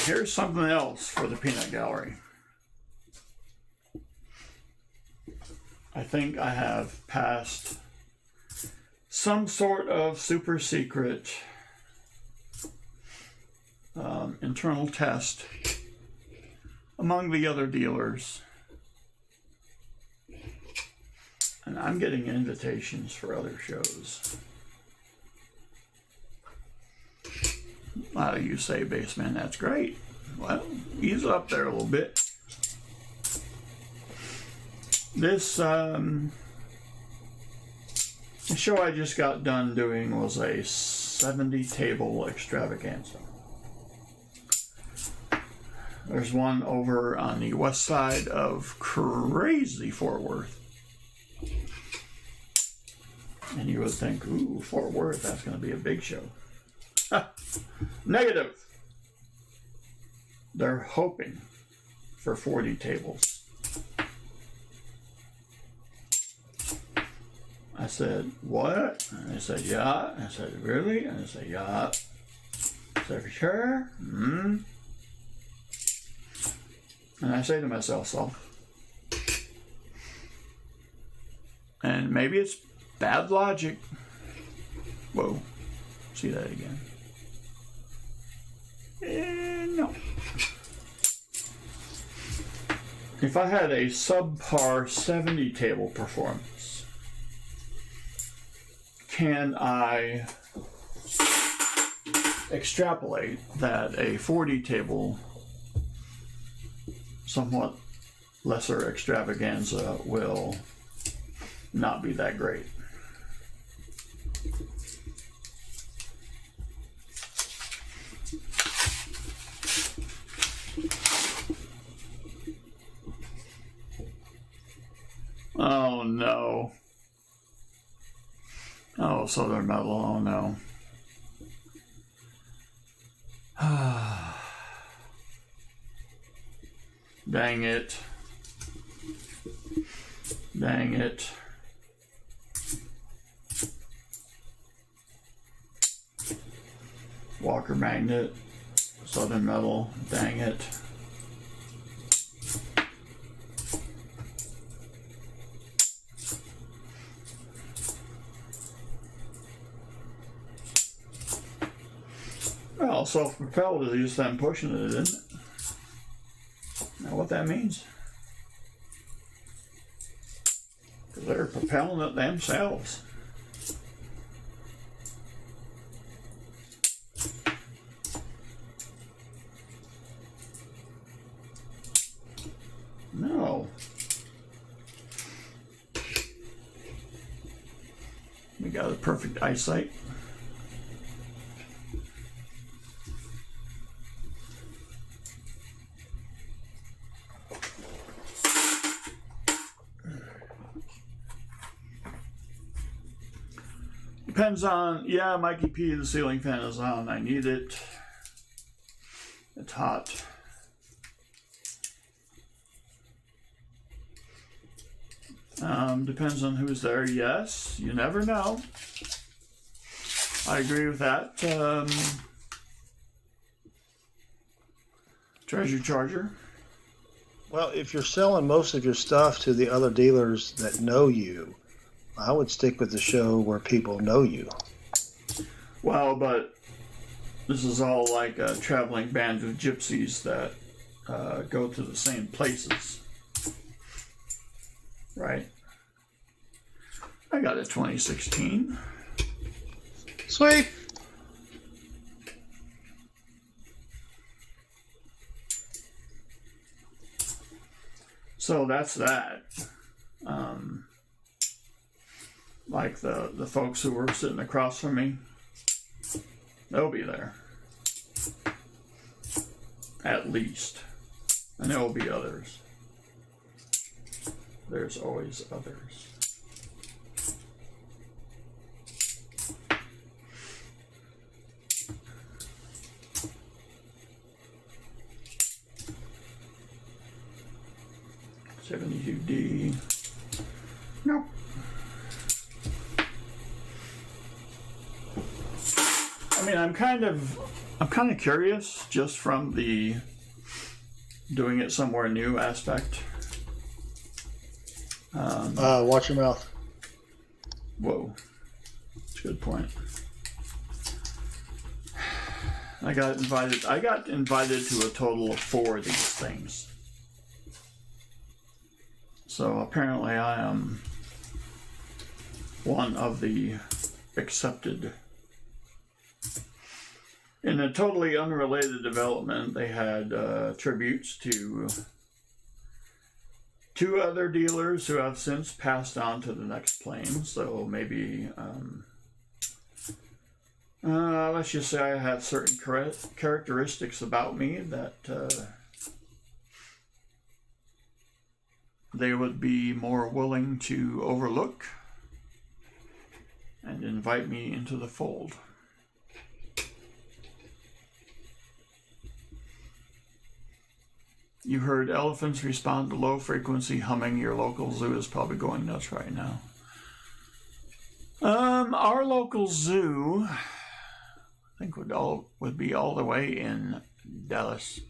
Here's something else for the peanut gallery. I think I have passed some sort of super secret internal test among the other dealers. And I'm getting invitations for other shows. You say, Bassman, that's great. Well, ease up there a little bit. This the show I just got done doing was a 70 table extravaganza. There's one over on the west side of crazy Fort Worth. And you would think, ooh, Fort Worth, that's going to be a big show. Negative. They're hoping for 40 tables. I said, what? And I said, yeah. And I said, really? And I said, yeah. I said, for sure? Mm-hmm. And I say to myself, so. And maybe it's bad logic. Whoa. See that again. No. If I had a subpar 70 table performance, can I extrapolate that a 40 table, somewhat lesser extravaganza will not be that great? Oh no. Oh, Southern Metal, oh no. Dang it. Dang it. Walker Magnet, Southern Metal, dang it. Well, self-propelled is just them pushing it, isn't it? Know what that means? Because they're propelling it themselves. No. We got a perfect eyesight. Depends on, yeah, Mikey P, the ceiling fan is on. I need it. It's hot. Depends on who's there. Yes, you never know. I agree with that. Treasure Charger. Well, if you're selling most of your stuff to the other dealers that know you, I would stick with the show where people know you. Well, but this is all like a traveling band of gypsies that go to the same places. Right? I got a 2016. Sweet. So that's that. Like the folks who were sitting across from me, they'll be there. At least. And there will be others. There's always others. $72D. Nope. I mean, I'm kind of curious just from the doing it somewhere new aspect. Watch your mouth. Whoa, that's a good point. I got invited to a total of 4 of these things. So apparently I am one of the accepted. In a totally unrelated development, they had tributes to 2 other dealers who have since passed on to the next plane. So maybe, let's just say I have certain characteristics about me that they would be more willing to overlook and invite me into the fold. You heard elephants respond to low frequency humming. Your local zoo is probably going nuts right now. Our local zoo, I think would be all the way in Dallas.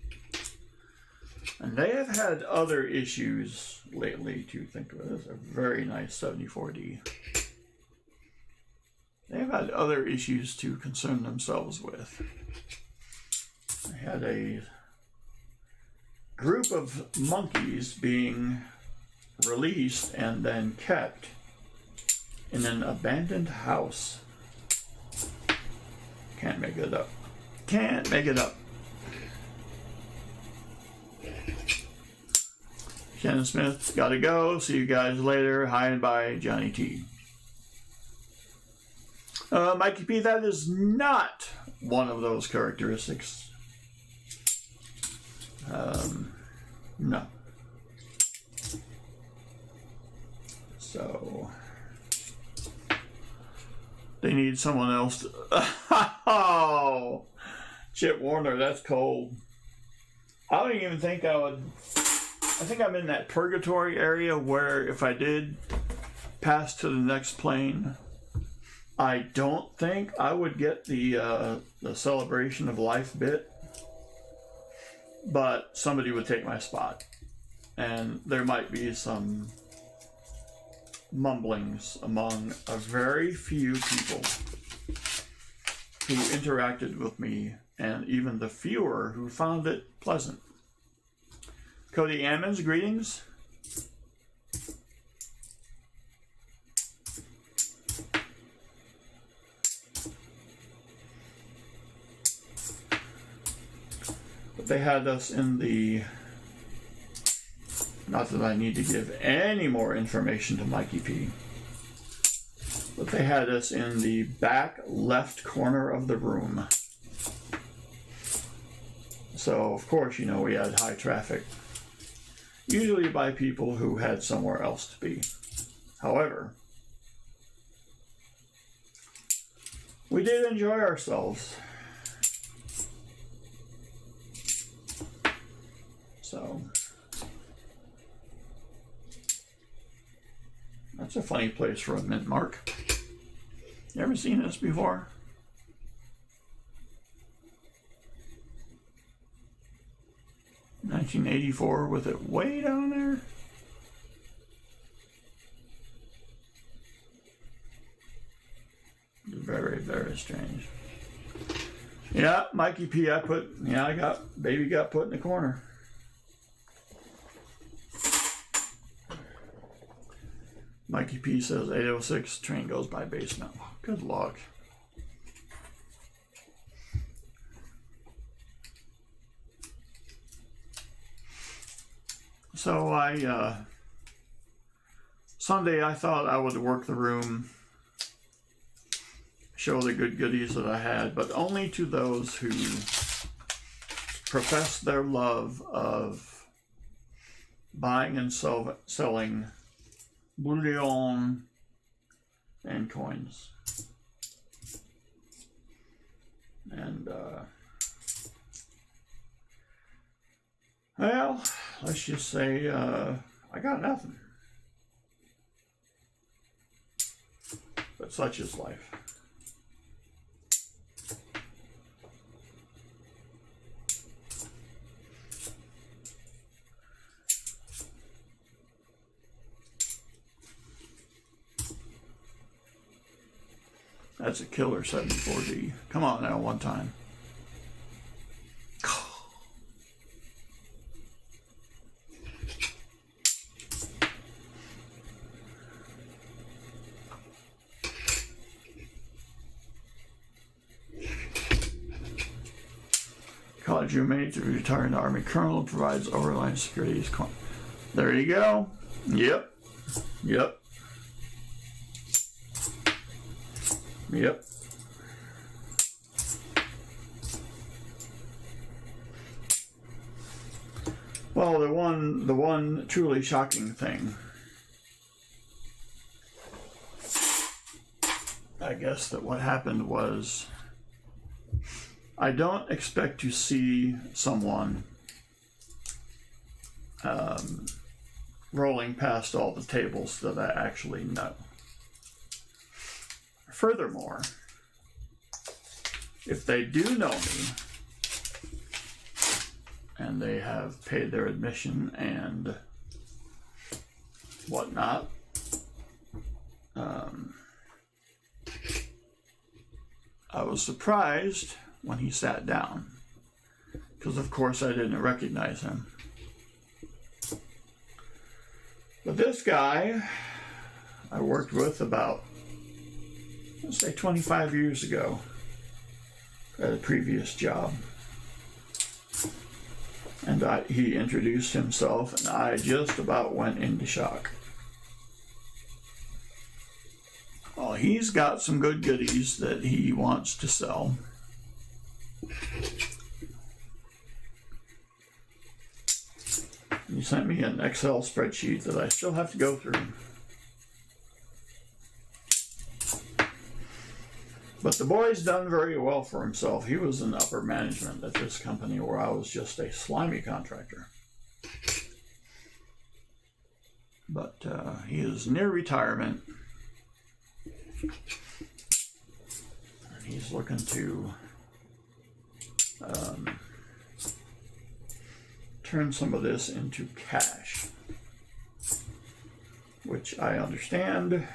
And they have had other issues lately to think of. This is a very nice 74D. They have had other issues to concern themselves with. They had a group of monkeys being released and then kept in an abandoned house. Can't make it up. Can't make it up. Shannon Smith, gotta go. See you guys later. Hi and bye, Johnny T. Mikey P, that is not one of those characteristics. No. So they need someone else to... Oh, Chip Warner, that's cold. I don't even think I would... I think I'm in that purgatory area where if I did pass to the next plane, I don't think I would get the celebration of life bit, but somebody would take my spot, and there might be some mumblings among a very few people who interacted with me, and even the fewer who found it pleasant. Cody Ammons, greetings. But they had us in the... Not that I need to give any more information to Mikey P. But they had us in the back left corner of the room. So, of course, you know, we had high traffic. Usually by people who had somewhere else to be. However, we did enjoy ourselves. So, that's a funny place for a mint mark. You ever seen this before? $1984 with it way down there. Very, very strange. Yeah, Mikey P, baby got put in the corner. Mikey P says 806 train goes by basement. Good luck. So Sunday I thought I would work the room, show the good goodies that I had, but only to those who profess their love of buying and selling bullion and coins. And, well, let's just say I got nothing. But such is life. That's a killer 74D. Come on now, one time. College roommate, a retired Army colonel, provides overline security. There you go. Yep. Yep. Yep. Well, the one truly shocking thing, I guess, that what happened was, I don't expect to see someone rolling past all the tables that I actually know. Furthermore, if they do know me and they have paid their admission and whatnot, I was surprised when he sat down because, of course, I didn't recognize him. But this guy I worked with about, let's say, 25 years ago at a previous job. And he introduced himself, and I just about went into shock. Well, he's got some good goodies that he wants to sell. He sent me an Excel spreadsheet that I still have to go through. But the boy's done very well for himself. He was in upper management at this company where I was just a slimy contractor. But he is near retirement. And he's looking to turn some of this into cash, which I understand.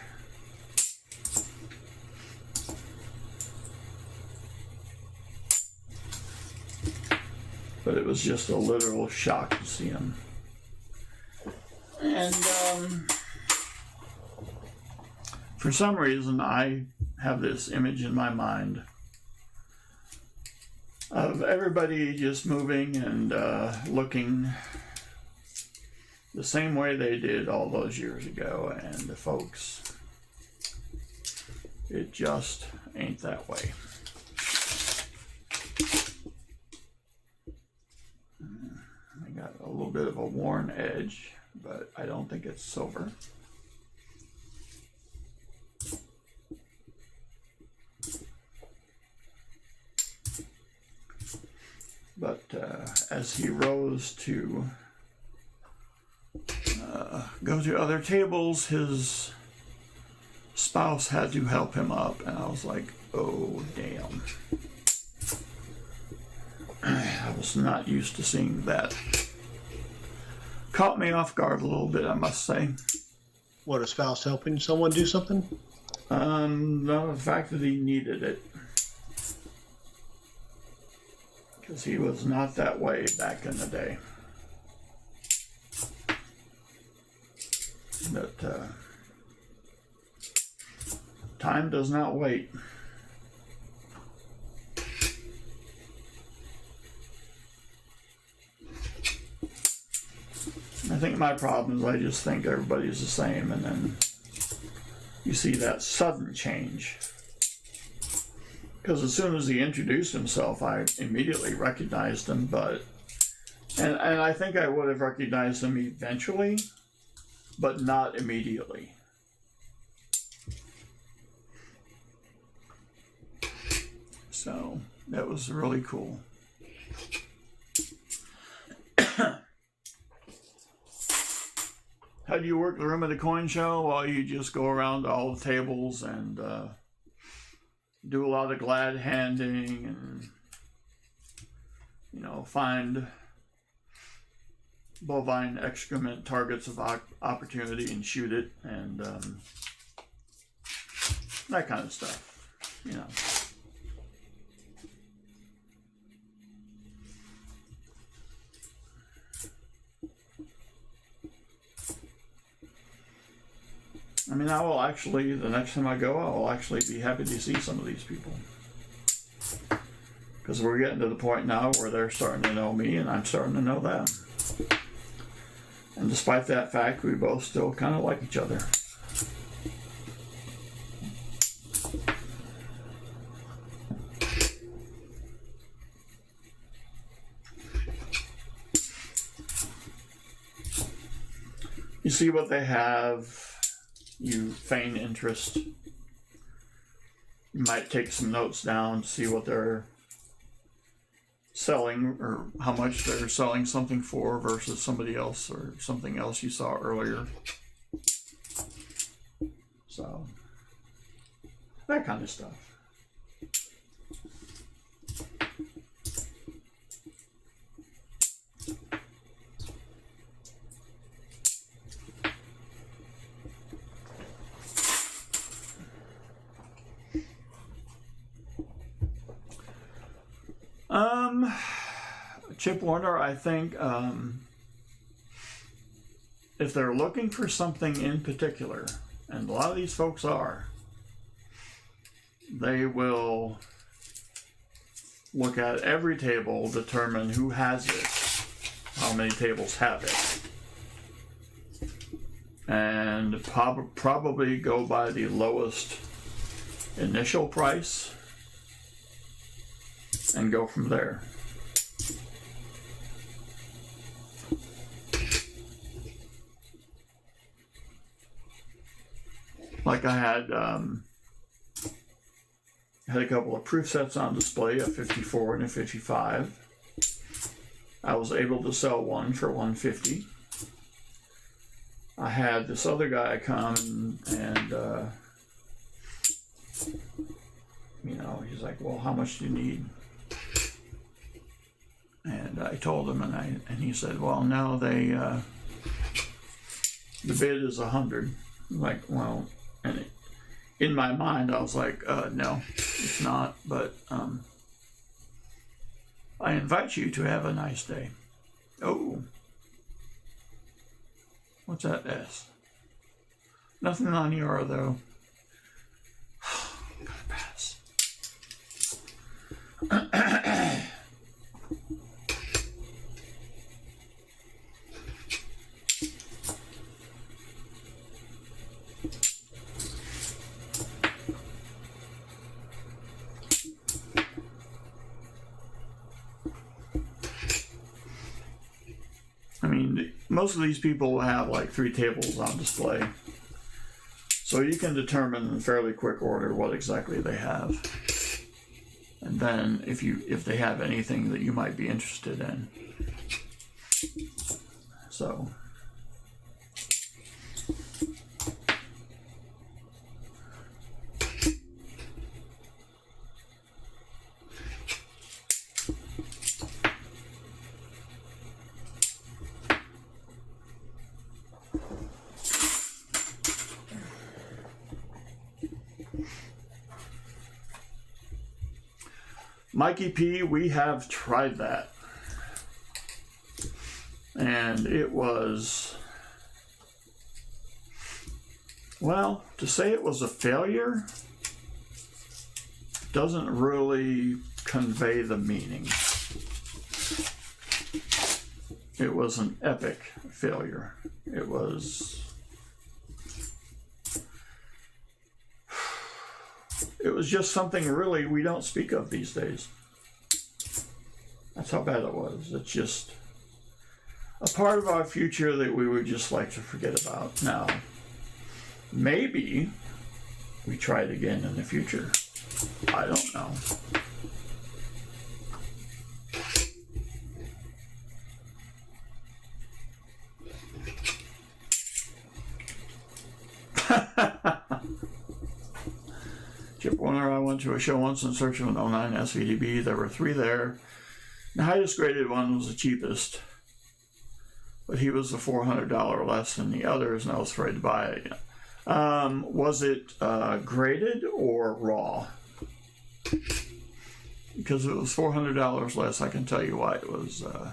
But it was just a literal shock to see him. And for some reason, I have this image in my mind of everybody just moving and looking the same way they did all those years ago. And the folks, it just ain't that way. I got a little bit of a worn edge, but I don't think it's silver. But as he rose to go to other tables, his spouse had to help him up, and I was like, oh, damn. I was not used to seeing that. Caught me off guard a little bit, I must say. What, a spouse helping someone do something? No, the fact that he needed it. Because he was not that way back in the day. But time does not wait. I think my problem is I just think everybody's the same, and then you see that sudden change. Because as soon as he introduced himself, I immediately recognized him, and I think I would have recognized him eventually, but not immediately. So that was really cool. How do you work the room at a coin show? Well, you just go around to all the tables and do a lot of glad handing and, you know, find bovine excrement targets of opportunity and shoot it, and that kind of stuff, you know. I mean, I will actually, the next time I go, I will actually be happy to see some of these people. Because we're getting to the point now where they're starting to know me and I'm starting to know them. And despite that fact, we both still kind of like each other. You see what they have. You feign interest. You might take some notes down to see what they're selling or how much they're selling something for versus somebody else or something else you saw earlier. So, that kind of stuff. Chip Warner, I think if they're looking for something in particular, and a lot of these folks are, they will look at every table, determine who has it, how many tables have it, and probably go by the lowest initial price and go from there. Like I had a couple of proof sets on display, a 54 and a 55. I was able to sell one for $150. I had this other guy come and you know, he's like, well, how much do you need? And I told him, and he said, well, no, the bid is 100. I'm like, well, and in my mind, I was like, no, it's not, but I invite you to have a nice day. Oh, what's that S? Nothing on your though. Gotta pass. I mean, most of these people will have like 3 tables on display. So you can determine in fairly quick order what exactly they have. And then if they have anything that you might be interested in. So Mikey P, we have tried that. And it was, well, to say it was a failure doesn't really convey the meaning. It was an epic failure. It was just something really we don't speak of these days. That's how bad it was. It's just a part of our future that we would just like to forget about. Now, maybe we try it again in the future. I don't know. Chip Warner, I went to a show once in search of an 09 SVDB. There were 3 there. The highest graded one was the cheapest, but he was the $400 less than the others, and I was afraid to buy it. Was it graded or raw? Because it was $400 less, I can tell you why it was. I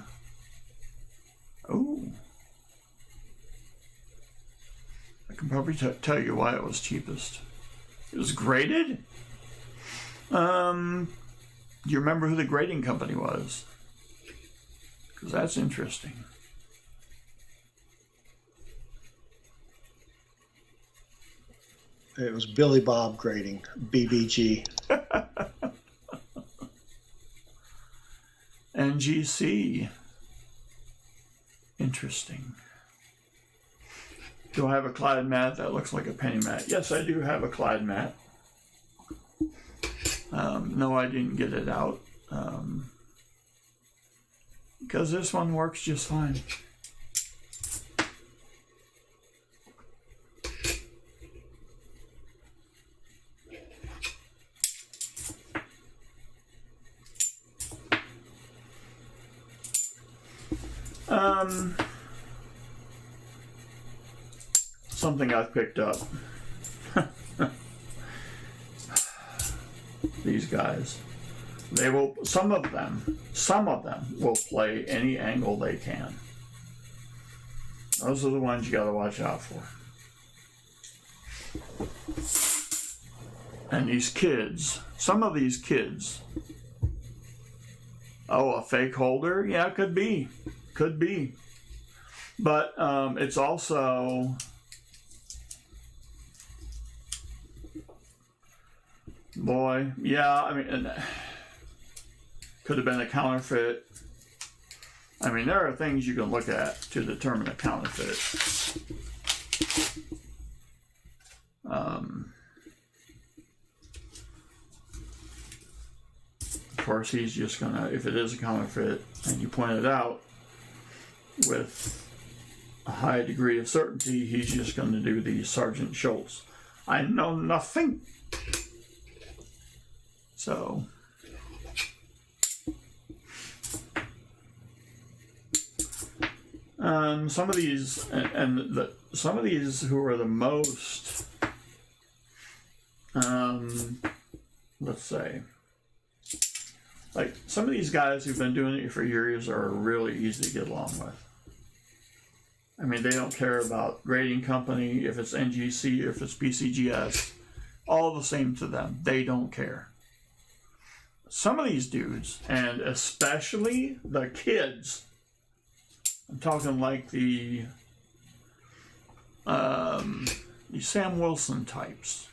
can probably tell you why it was cheapest. It was graded? Do you remember who the grading company was? Because that's interesting. It was Billy Bob Grading, BBG. NGC. Interesting. Do I have a Clyde mat that looks like a penny mat? Yes, I do have a Clyde mat. No, I didn't get it out. because this one works just fine. Something I've picked up. These guys, they will, some of them will play any angle they can. Those are the ones you gotta watch out for. And these kids, some of these kids, oh, a fake holder? Yeah, could be. But it's also, boy, yeah, I mean, could have been a counterfeit. I mean, there are things you can look at to determine a counterfeit. Of course, he's just gonna, if it is a counterfeit, and you point it out with a high degree of certainty, he's just going to do the Sergeant Schultz. I know nothing. So, some of these, some of these who are the most, let's say, like some of these guys who've been doing it for years are really easy to get along with. I mean, they don't care about grading company, if it's NGC, if it's PCGS, all the same to them. They don't care. Some of these dudes, and especially the kids, I'm talking like the Sam Wilson types.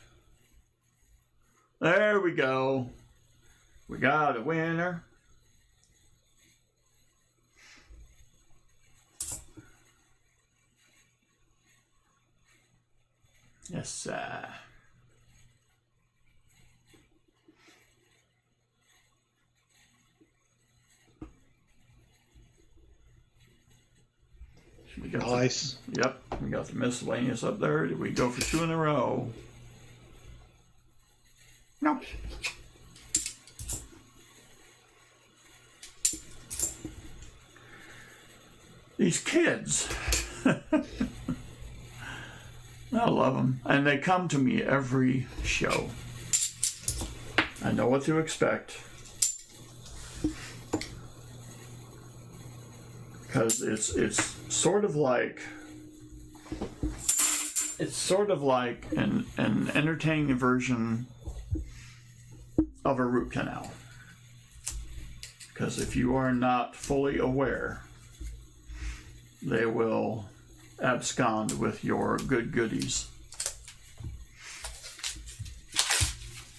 There we go. We got a winner. Yes, sir. We got nice. Yep, we got the miscellaneous up there. Did we go for 2 in a row? No. These kids. I love them. And they come to me every show. I know what to expect. Because it's sort of like an entertaining version of a root canal. Because if you are not fully aware, they will abscond with your good goodies.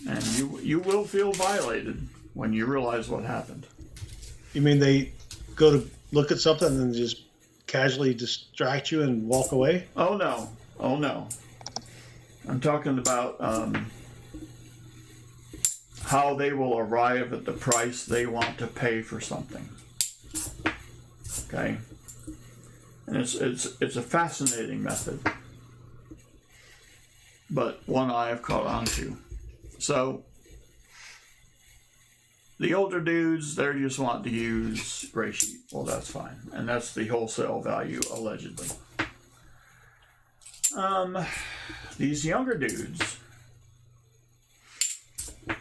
And you will feel violated when you realize what happened. You mean they go to look at something and just casually distract you and walk away? Oh no. I'm talking about how they will arrive at the price they want to pay for something. Okay? And it's a fascinating method, but one I have caught on to. So the older dudes, they just want to use gray sheet. Well, that's fine, and that's the wholesale value allegedly. These younger dudes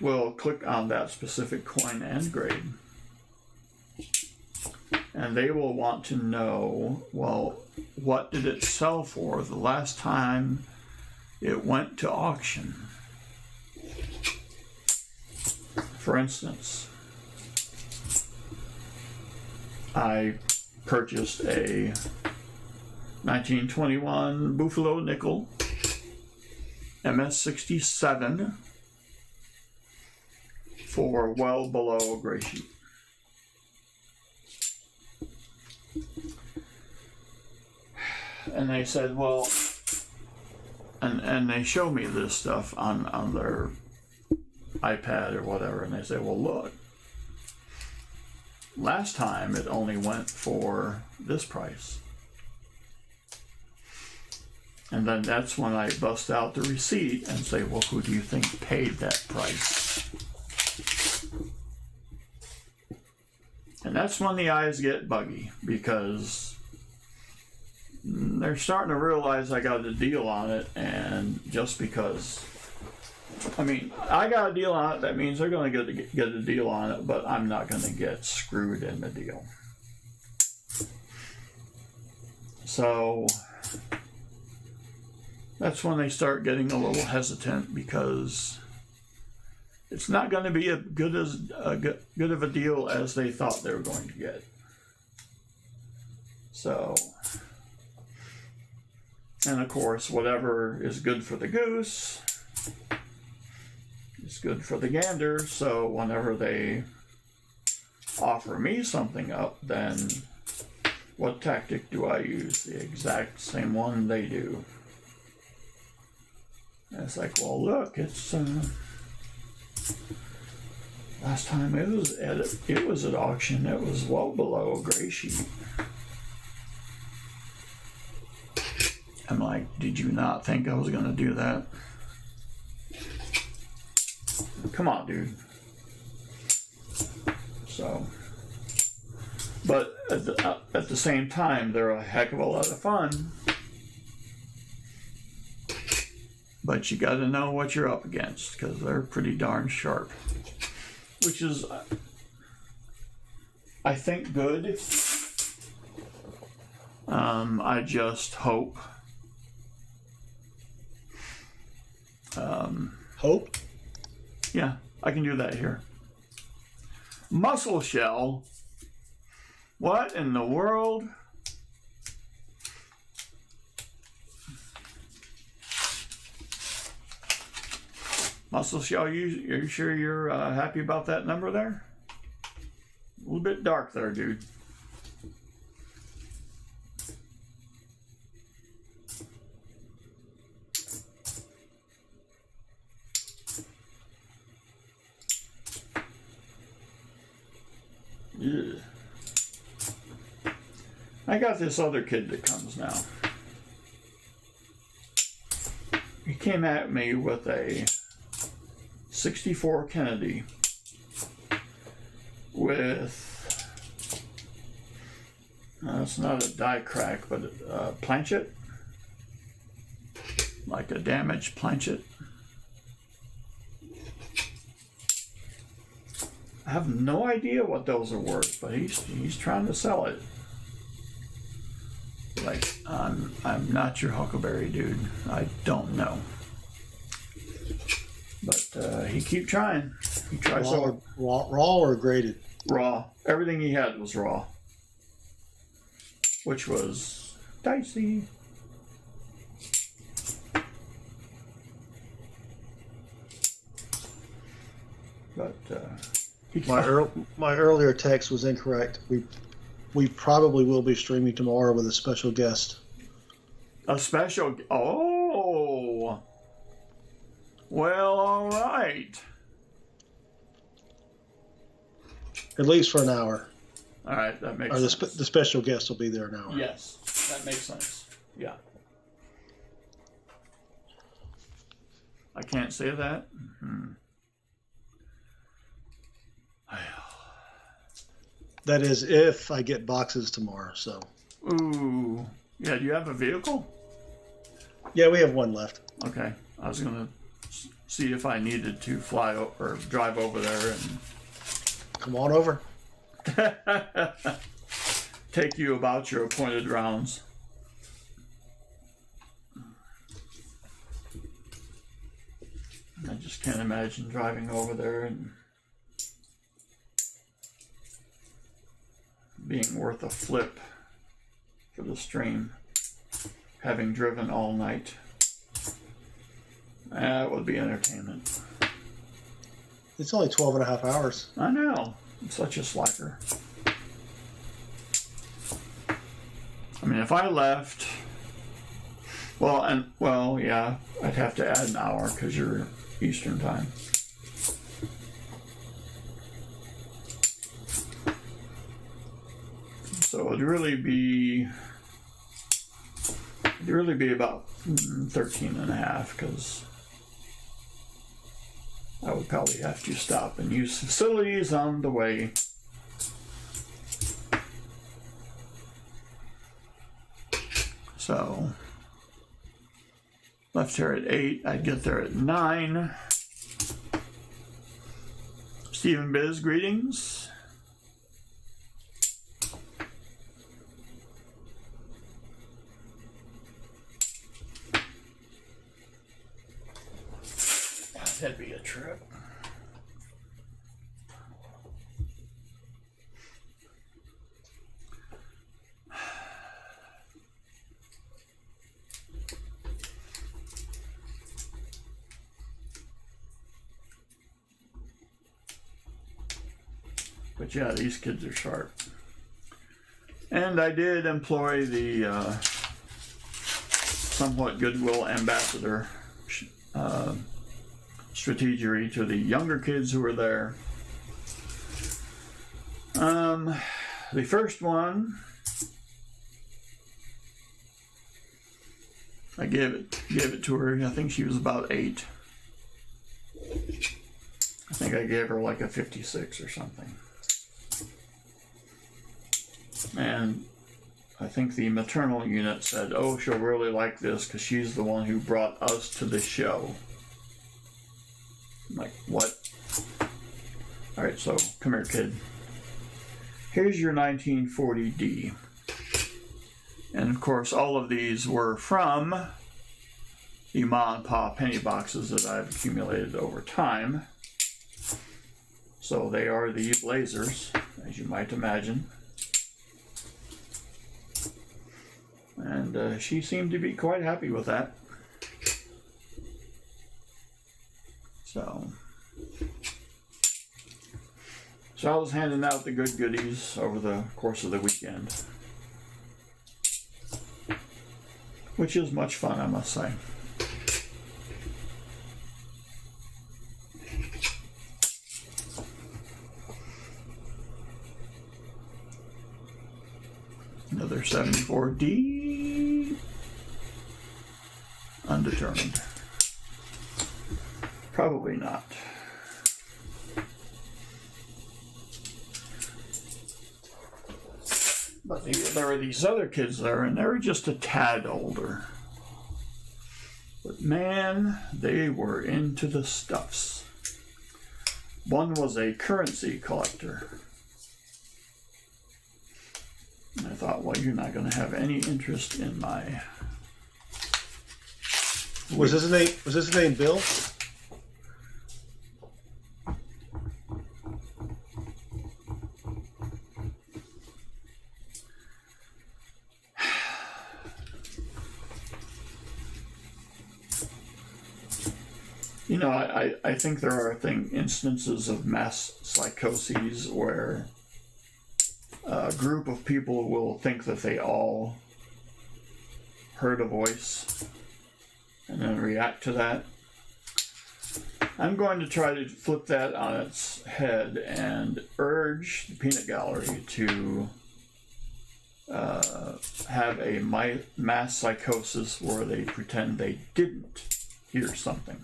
will click on that specific coin and grade, and they will want to know, well, what did it sell for the last time it went to auction? For instance, I purchased a 1921 Buffalo nickel MS67 for well below gray sheet. And they said, well, and they show me this stuff on their iPad or whatever, and they say, well, look, last time it only went for this price. And then that's when I bust out the receipt and say, well, who do you think paid that price? And that's when the eyes get buggy, because they're starting to realize I got a deal on it, and just because, I mean, I got a deal on it, that means they're going to get a deal on it, but I'm not going to get screwed in the deal. So that's when they start getting a little hesitant, because it's not going to be as good of a deal as they thought they were going to get. So, and of course, whatever is good for the goose is good for the gander. So whenever they offer me something up, then what tactic do I use? The exact same one they do. And it's like, well, look, it's last time it was at auction. It was well below a gray sheet. I'm like, did you not think I was going to do that? Come on, dude. So, but at the same time, they're a heck of a lot of fun. But you got to know what you're up against, because they're pretty darn sharp. Which is, I think, good. I just hope. Hope? Yeah, I can do that here. Mussel shell. What in the world? Mussel shell, are you sure you're happy about that number there? A little bit dark there, dude. Yeah. I got this other kid that comes now. He came at me with a 64 Kennedy with, it's not a die crack, but a planchet, like a damaged planchet. I have no idea what those are worth, but he's trying to sell it. Like, I'm not your Huckleberry, dude. I don't know. But he keep trying. He tries raw or graded? Raw. Everything he had was raw, which was dicey. But my earlier text was incorrect. We probably will be streaming tomorrow with a special guest. A special? Oh. Well, all right. At least for an hour. All right, that makes sense. The special guest will be there an hour. Yes, that makes sense. Yeah. I can't say that. Mm-hmm. That is if I get boxes tomorrow, so. Ooh. Yeah, do you have a vehicle? Yeah, we have one left. Okay. I was going to see if I needed to fly or drive over there and... Come on over. Take you about your appointed rounds. I just can't imagine driving over there and being worth a flip for the stream, having driven all night. That would be entertainment. It's only 12 and a half hours. I know. I'm such a slacker. I mean, if I left, yeah, I'd have to add an hour because you're Eastern time. would really be about 13 and a half, because I would probably have to stop and use facilities on the way. So left here at 8, I'd get there at 9. Stephen Biz, greetings. That'd be a trip. But yeah, these kids are sharp. And I did employ the somewhat goodwill ambassador strategy to the younger kids who were there. The first one, I gave it to her. I think she was about 8. I think I gave her like a 56 or something. And I think the maternal unit said, "Oh, she'll really like this because she's the one who brought us to the show." I'm like, what? All right, so come here, kid. Here's your 1940D. And of course, all of these were from the Ma and Pa penny boxes that I've accumulated over time. So they are the blazers, as you might imagine. And she seemed to be quite happy with that. So I was handing out the good goodies over the course of the weekend, which is much fun, I must say. Another 74D, undetermined. Probably not. But there were these other kids there, and they were just a tad older. But man, they were into the stuffs. One was a currency collector. And I thought, well, you're not going to have any interest in my... Was his name Bill? You know, I think there are instances of mass psychoses where a group of people will think that they all heard a voice and then react to that. I'm going to try to flip that on its head and urge the Peanut Gallery to have a mass psychosis where they pretend they didn't hear something.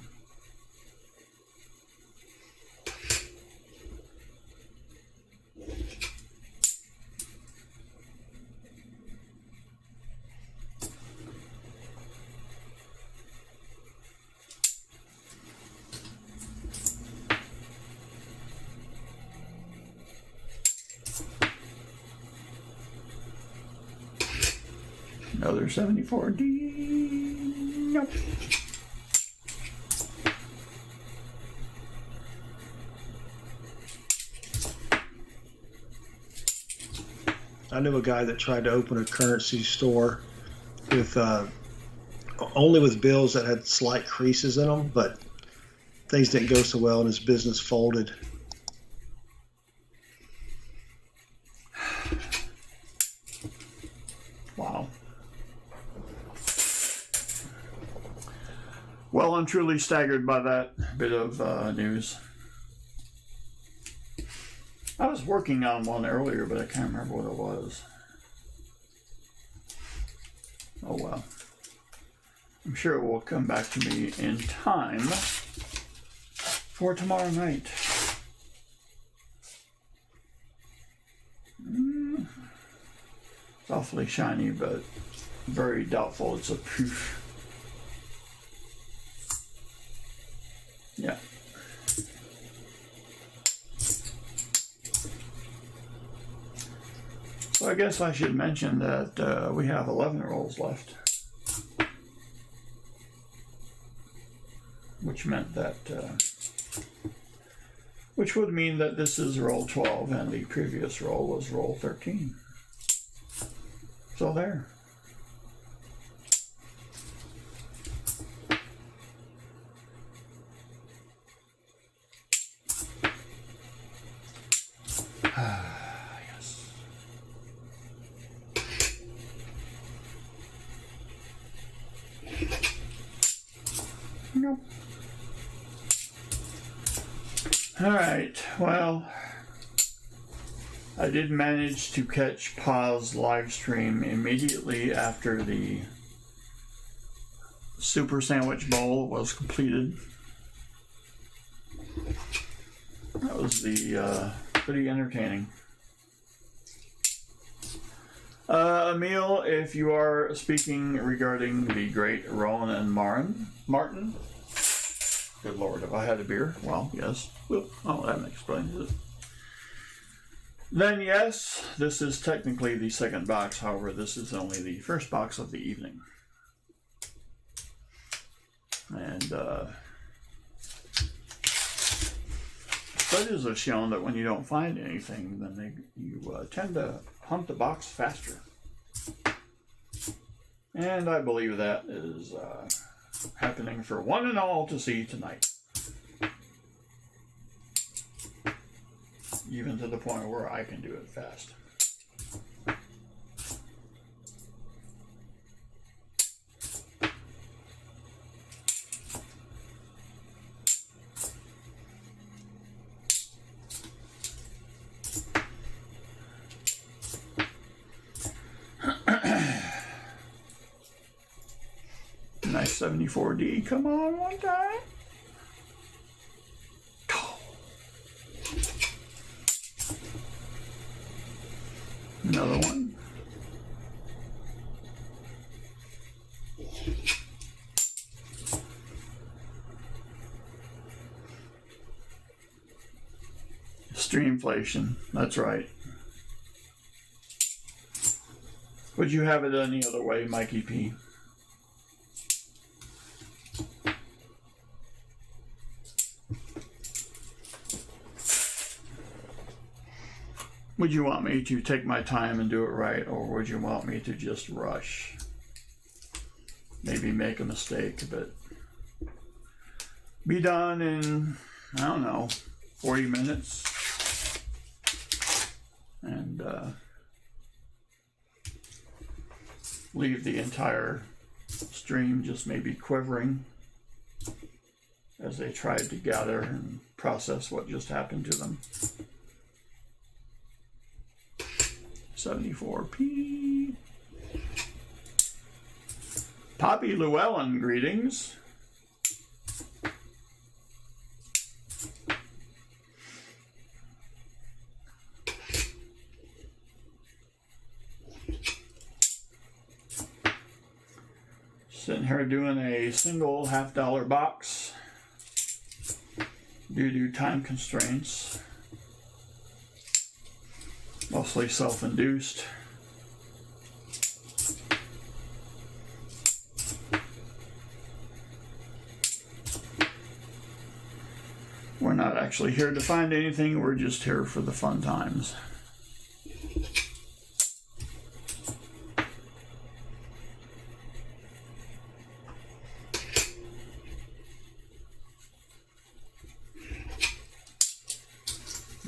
Another 74D. Nope. I knew a guy that tried to open a currency store with only with bills that had slight creases in them, but things didn't go so well and his business folded. Wow. Well, I'm truly staggered by that bit of news. I was working on one earlier, but I can't remember what it was. Oh well. I'm sure it will come back to me in time for tomorrow night. It's awfully shiny, but very doubtful it's a poof. Yeah. So I guess I should mention that we have 11 rolls left. Which meant that, which would mean that this is roll 12 and the previous roll was roll 13. So there. Yes. Nope. All right, well, I did manage to catch Pa's live stream immediately after the Super Sandwich Bowl was completed. That was pretty entertaining. Emil, if you are speaking regarding the great Rowan and Martin, good Lord, have I had a beer? Well, yes. Oh, that explains it. Then yes, this is technically the second box. However, this is only the first box of the evening. And studies have shown that when you don't find anything, then you tend to hunt the box faster. And I believe that is happening for one and all to see tonight. Even to the point where I can do it fast. Nice 74D. Come on, one time. Another one. Streamflation. That's right. Would you have it any other way, Mikey P? Would you want me to take my time and do it right, or would you want me to just rush? Maybe make a mistake, but be done in, I don't know, 40 minutes. And leave the entire stream just maybe quivering as they tried to gather and process what just happened to them. 74p. Poppy Llewellyn, greetings. Sitting here doing a single $50 box due to time constraints. Mostly self-induced. We're not actually here to find anything, we're just here for the fun times.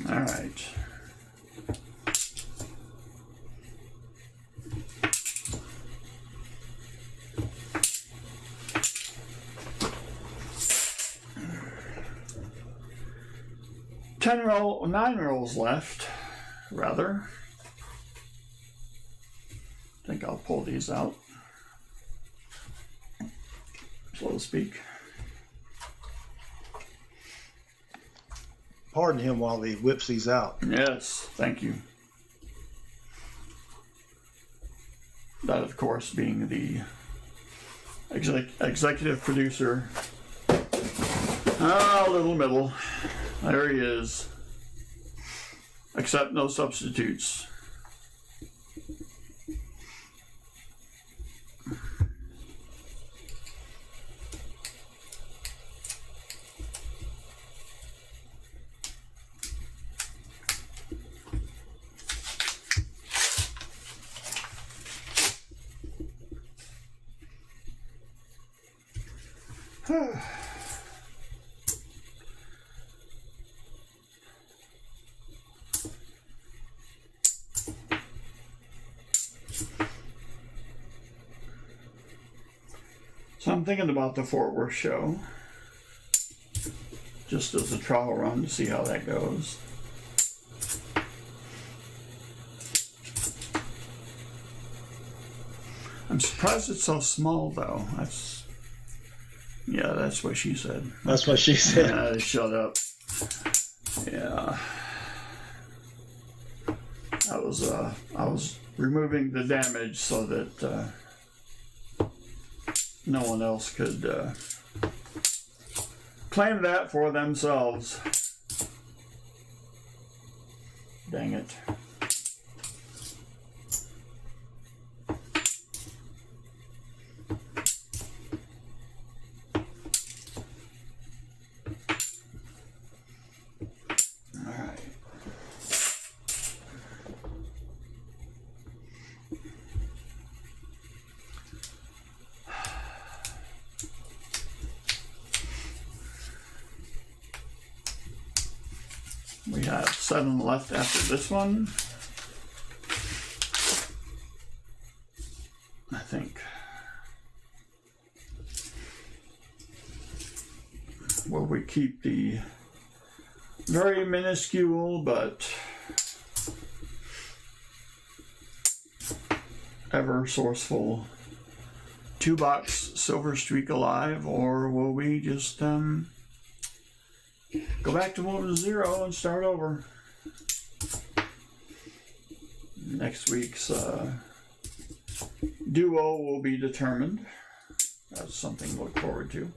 All right. Nine rolls left, rather. I think I'll pull these out. so to speak. Pardon him while he whips these out. Yes, thank you. That, of course, being the executive producer. Ah, little middle. There he is. Accept no substitutes. So I'm thinking about the Fort Worth show, just as a trial run to see how that goes. I'm surprised it's so small, though. Yeah, that's what she said. That's what she said. Shut up. Yeah. I was removing the damage so that no one else could claim that for themselves. Dang it. We have 7 left after this one, I think. Will we keep the very minuscule but ever sourceful 2-box Silver Streak alive, or will we just go back to 1-0 and start over? Next week's duo will be determined. That's something to look forward to.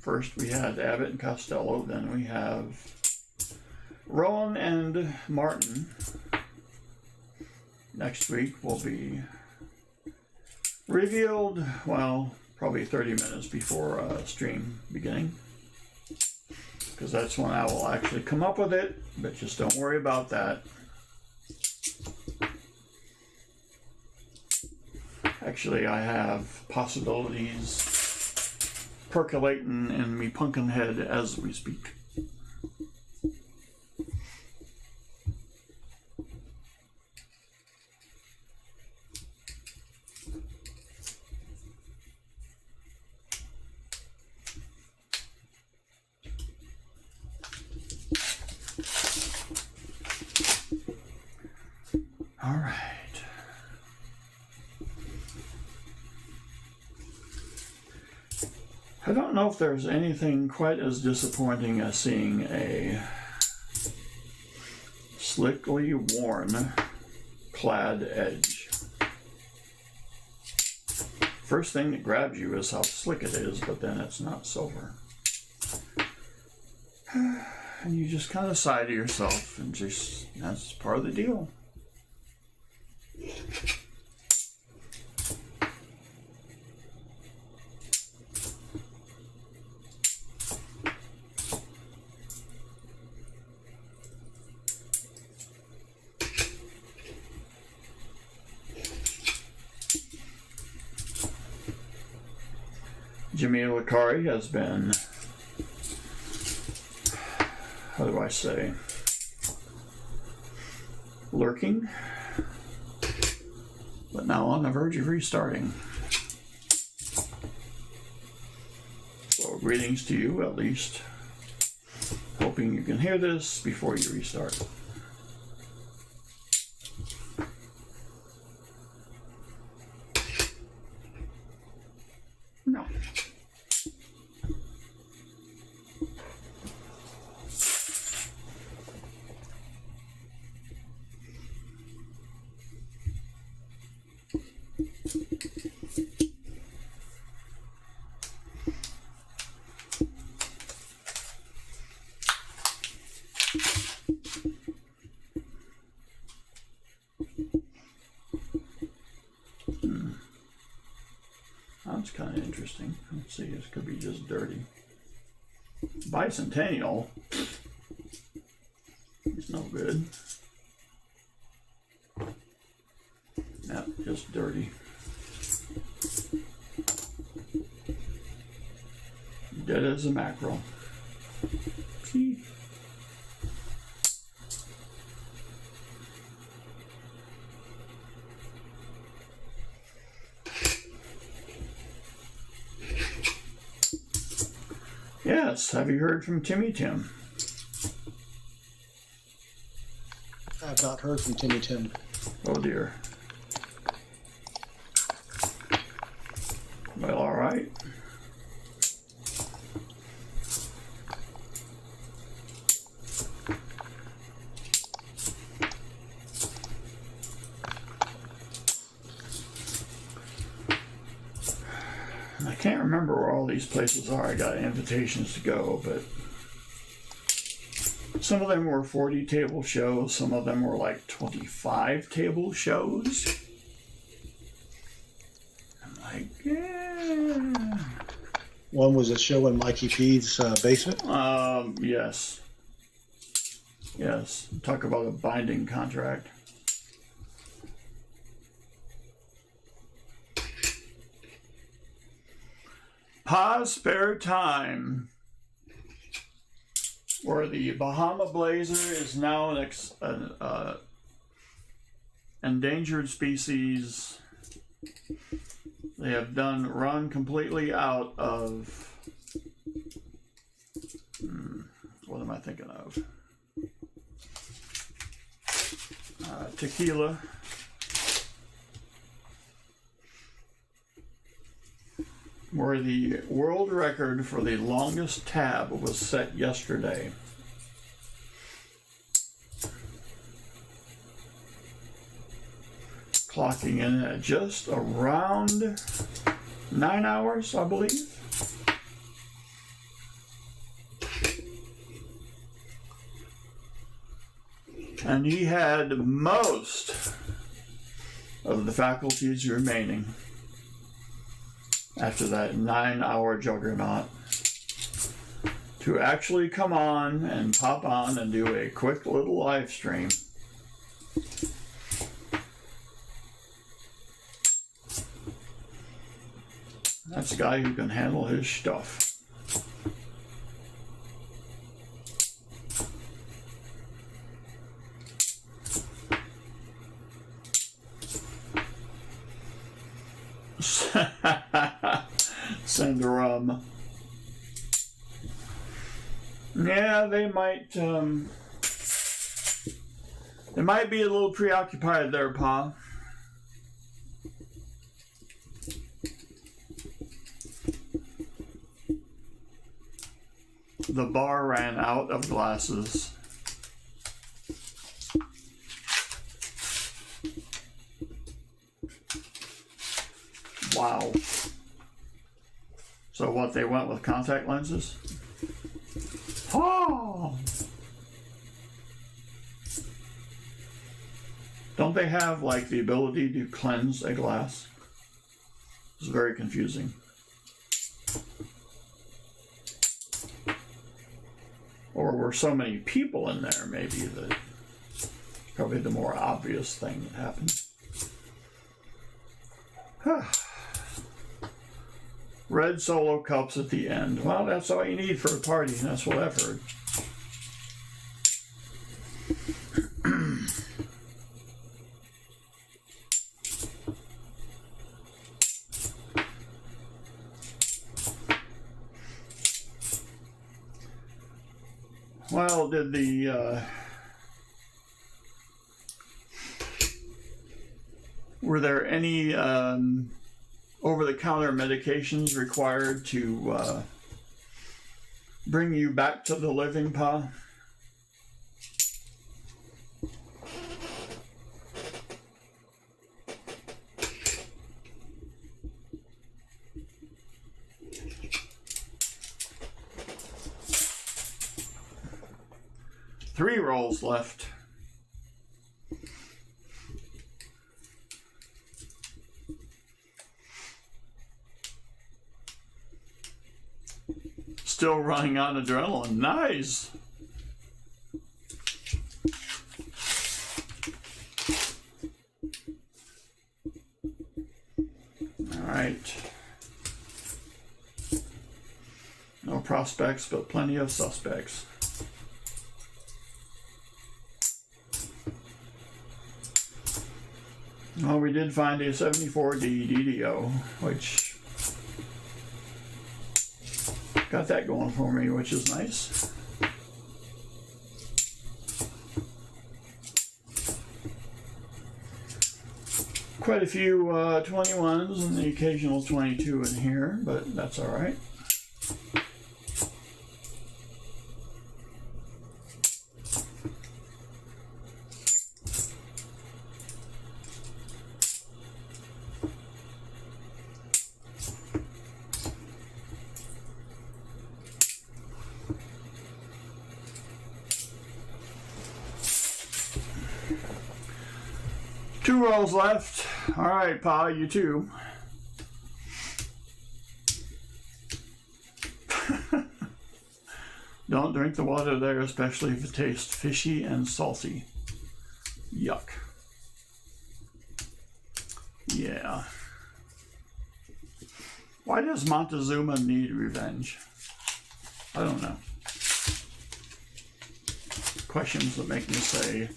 First we had Abbott and Costello, then we have Rowan and Martin. Next week will be revealed, well, probably 30 minutes before stream beginning, because that's when I will actually come up with it, but just don't worry about that. Actually, I have possibilities percolating in me pumpkin head as we speak. All right. I don't know if there's anything quite as disappointing as seeing a slickly worn clad edge. First thing that grabs you is how slick it is, but then it's not silver. And you just kind of sigh to yourself, and just, that's part of the deal. Jimmy Lakari has been, how do I say, lurking, but now on the verge of restarting. So greetings to you, at least. Hoping you can hear this before you restart. That's kind of interesting. Let's see, this could be just dirty. Bicentennial. It's no good. No, just dirty. Dead as a mackerel. See? Yes, have you heard from Timmy Tim? I have not heard from Timmy Tim. Oh dear. Well, all right. I can't remember where all these places are. I got invitations to go, but some of them were 40 table shows. Some of them were like 25 table shows. I'm like, yeah. One was a show in Mikey P's basement. Yes. Yes. Talk about a binding contract. Pa's Spare Time, where the Bahama Blazer is now an endangered species. They have run completely out of, what am I thinking of? Tequila. Where the world record for the longest tab was set yesterday. Clocking in at just around 9 hours, I believe. And he had most of the faculties remaining after that 9-hour juggernaut to actually come on and pop on and do a quick little live stream. That's a guy who can handle his stuff. Send rum. Yeah, they might be a little preoccupied there, Pa. The bar ran out of glasses. Wow. So what, they went with contact lenses? Oh! Don't they have like the ability to cleanse a glass? It's very confusing. Or were so many people in there, maybe that probably the more obvious thing that happened. Red Solo cups at the end. Well, that's all you need for a party. That's what I've heard. Well, did the were there any over-the-counter medications required to bring you back to the living, Pa? 3 rolls left. Still running on adrenaline. Nice. All right. No prospects, but plenty of suspects. Well, we did find a 74D DDO, which got that going for me, which is nice. Quite a few 21s and the occasional 22 in here, but that's all right. Two rolls left. All right, Pa, you too. Don't drink the water there, especially if it tastes fishy and salty. Yuck. Yeah. Why does Montezuma need revenge? I don't know. Questions that make me say,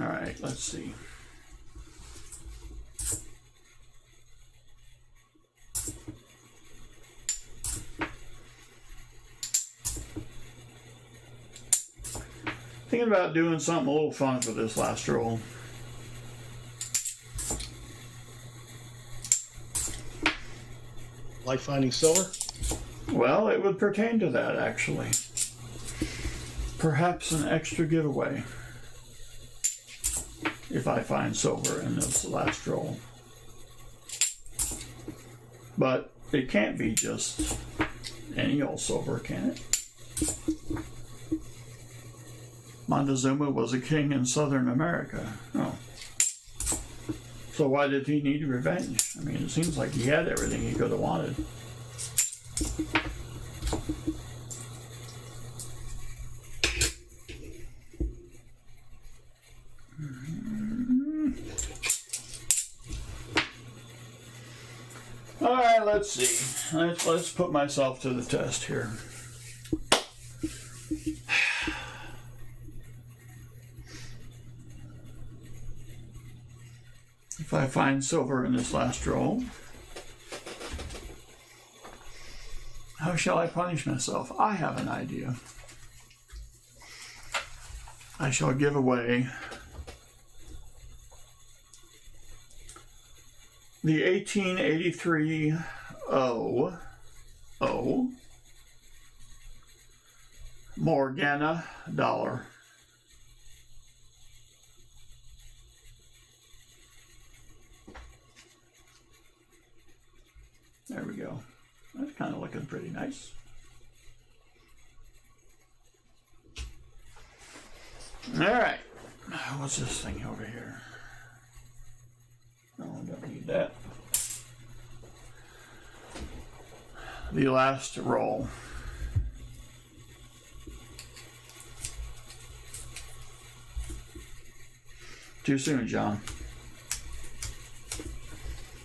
All right, let's see. Thinking about doing something a little fun for this last roll. Like finding silver? Well, it would pertain to that, actually. Perhaps an extra giveaway. If I find silver in this last roll. But it can't be just any old silver, can it? Montezuma was a king in Southern America. Oh. So why did he need revenge? I mean, it seems like he had everything he could have wanted. All right, let's see. Let's put myself to the test here. If I find silver in this last roll, how shall I punish myself? I have an idea. I shall give away the 1883 Morgana dollar. There we go. That's kind of looking pretty nice. All right. What's this thing over here? No, I don't need that. The last roll. Too soon, John.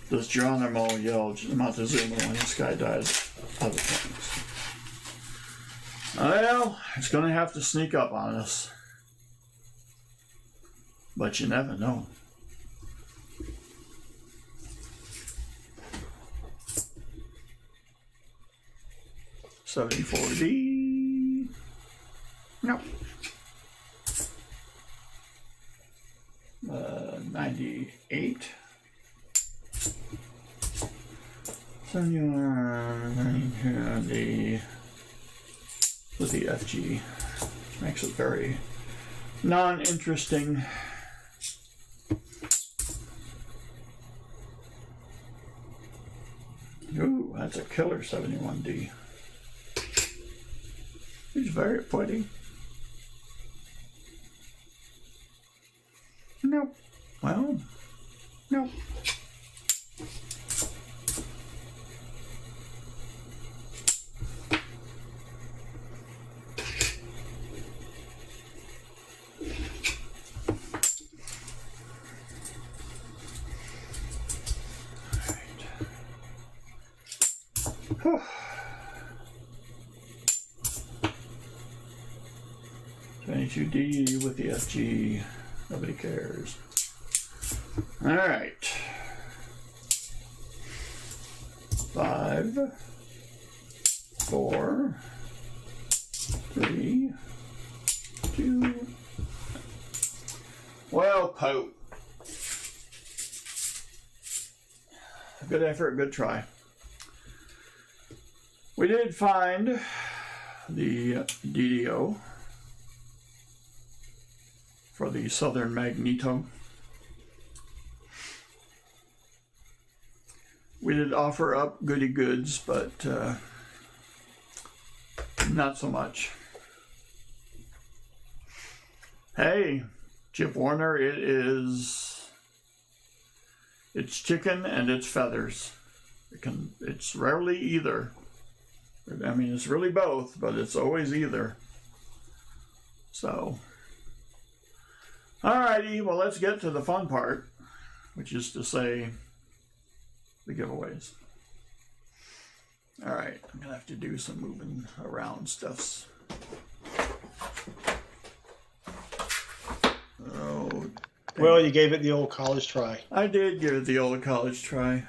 Does Geronimo yell Montezuma when this guy dies? Other things. Well, it's going to have to sneak up on us. But you never know. $74D. Nope. 98. 71, the with the FG makes it very non-interesting. Ooh, that's a killer 71D. He's very pretty. Nope. Well, nope. All right. 22D with the FG. Nobody cares. All right. 5, 4, 3, 2. Well, Pope. Good effort, good try. We did find the DDO for the Southern Magneto. We did offer up goody goods, but not so much. Hey, Chip Warner, it's chicken and it's feathers. It's rarely either. I mean, it's really both, but it's always either. So, alrighty, well, let's get to the fun part, which is to say the giveaways. Alright, I'm going to have to do some moving around stuffs. Oh, well, you gave it the old college try. I did give it the old college try.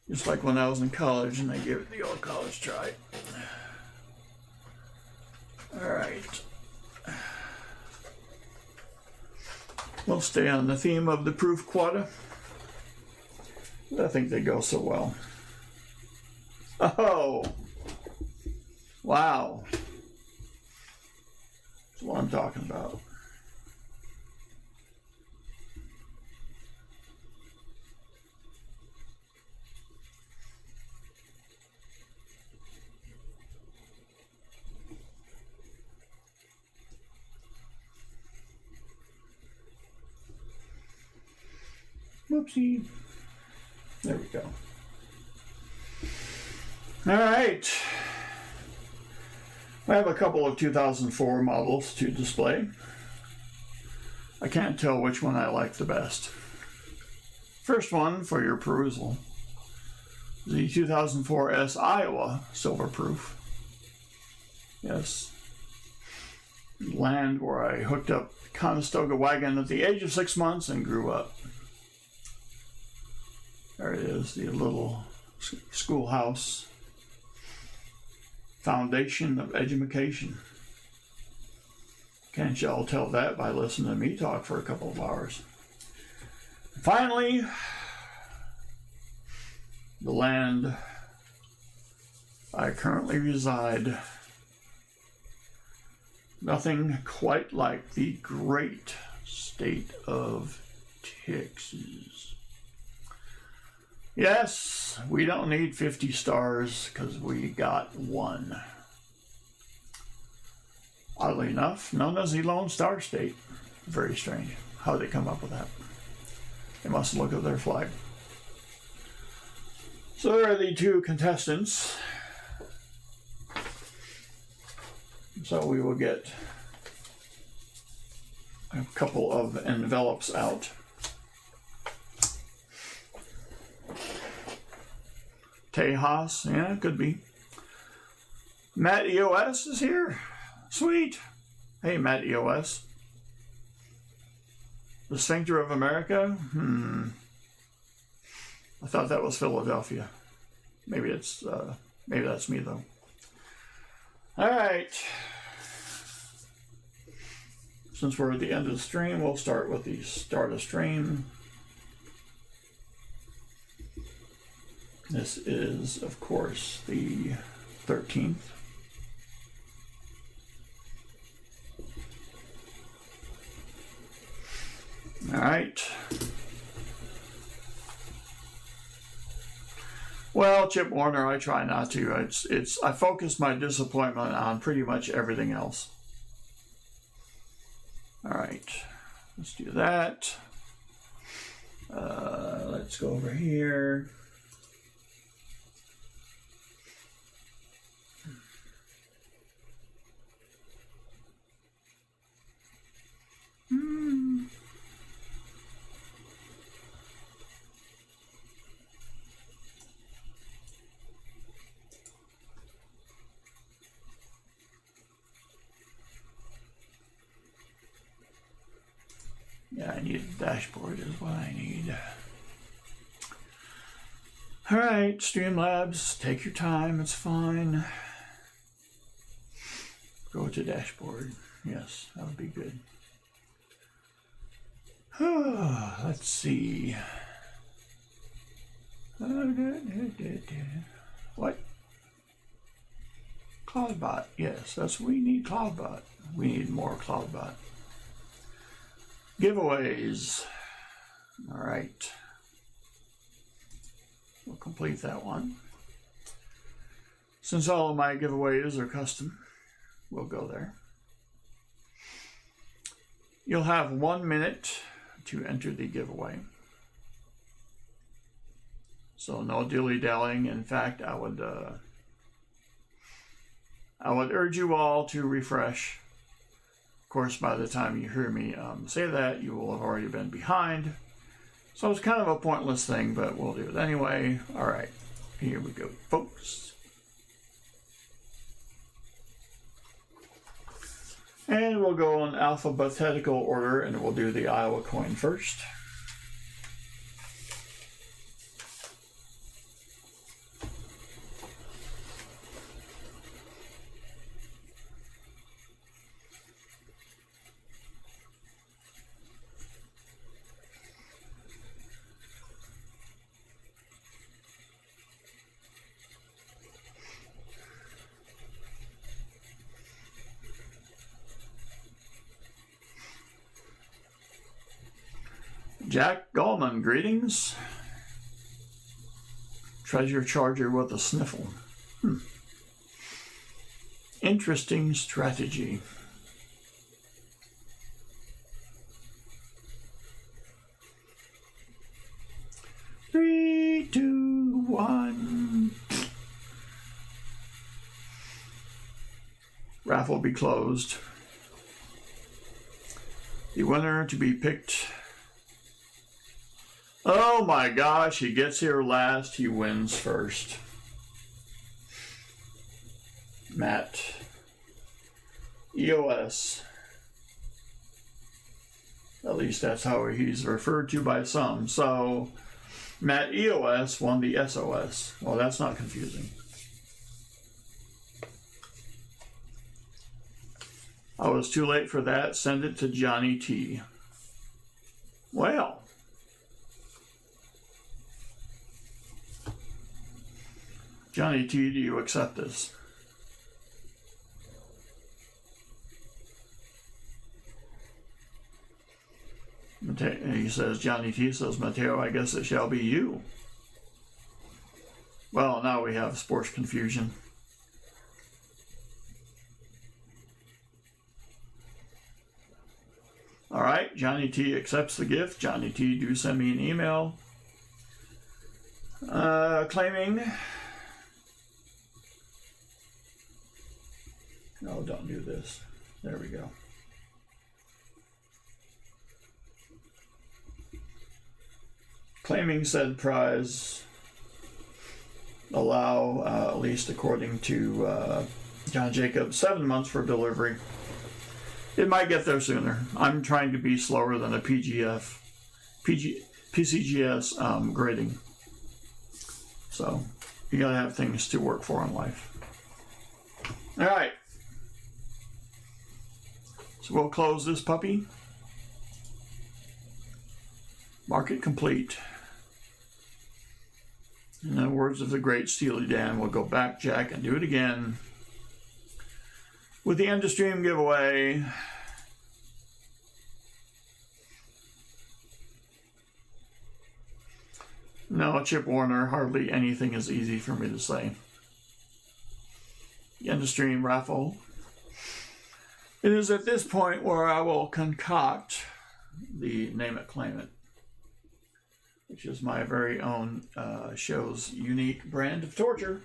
Just like when I was in college and I gave it the old college try. Alright. We'll stay on the theme of the proof quota. I think they go so well. Oh! Wow. That's what I'm talking about. Whoopsie. There we go. All right. I have a couple of 2004 models to display. I can't tell which one I like the best. First one for your perusal, the 2004 S Iowa Silverproof. Yes. Land where I hooked up the Conestoga wagon at the age of 6 months and grew up. There it is, the little schoolhouse foundation of education. Can't y'all tell that by listening to me talk for a couple of hours? Finally, the land I currently reside. Nothing quite like the great state of Texas. Yes, we don't need 50 stars because we got one. Oddly enough, known as the Lone Star State. Very strange how they come up with that. They must look at their flag. So there are the two contestants. So we will get a couple of envelopes out. Tejas, yeah, could be. Matt EOS is here. Sweet. Hey, Matt EOS. The Sphincter of America? I thought that was Philadelphia. Maybe it's, maybe that's me though. All right. Since we're at the end of the stream, we'll start with the start of stream. This is, of course, the 13th. All right. Well, Chip Warner, I try not to. I focus my disappointment on pretty much everything else. All right, let's do that. Let's go over here. Yeah, I need a dashboard is what I need. All right, Streamlabs, take your time, it's fine. Go to dashboard. Yes, that would be good. Let's see. What? CloudBot. Yes, that's we need CloudBot. We need more CloudBot. Giveaways. All right. We'll complete that one. Since all of my giveaways are custom, we'll go there. You'll have 1 minute to enter the giveaway. So no dilly-dallying. In fact, I would urge you all to refresh. Of course, by the time you hear me say that, you will have already been behind. So it's kind of a pointless thing, but we'll do it anyway. All right, here we go, folks. And we'll go in alphabetical order, and we'll do the Iowa coin first. Jack Gallman, greetings. Treasure charger with a sniffle. Interesting strategy. Three, two, one. Raffle will be closed. The winner to be picked. Oh my gosh, he gets here last, he wins first. Matt EOS. At least that's how he's referred to by some. So, Matt EOS won the SOS. Well, that's not confusing. I was too late for that. Send it to Johnny T. Well. Johnny T, do you accept this? He says, Johnny T says, Mateo, I guess it shall be you. Well, now we have sports confusion. All right, Johnny T accepts the gift. Johnny T, do send me an email claiming. No, don't do this. There we go. Claiming said prize. Allow, at least according to John Jacobs, 7 months for delivery. It might get there sooner. I'm trying to be slower than a PCGS grading. So you gotta have things to work for in life. All right. So we'll close this puppy. Mark it complete. In the words of the great Steely Dan, we'll go back, Jack, and do it again. With the end of stream giveaway. No, Chip Warner, hardly anything is easy for me to say. End of stream raffle. It is at this point where I will concoct the Name It, Claim It, which is my very own show's unique brand of torture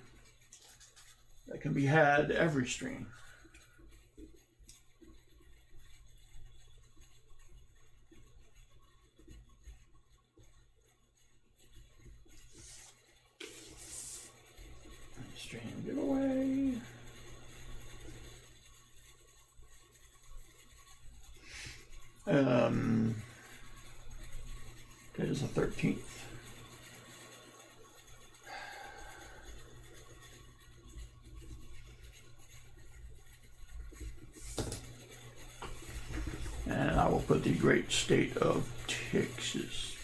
that can be had every stream. Stream giveaway. It is the 13th. And I will put the great state of Texas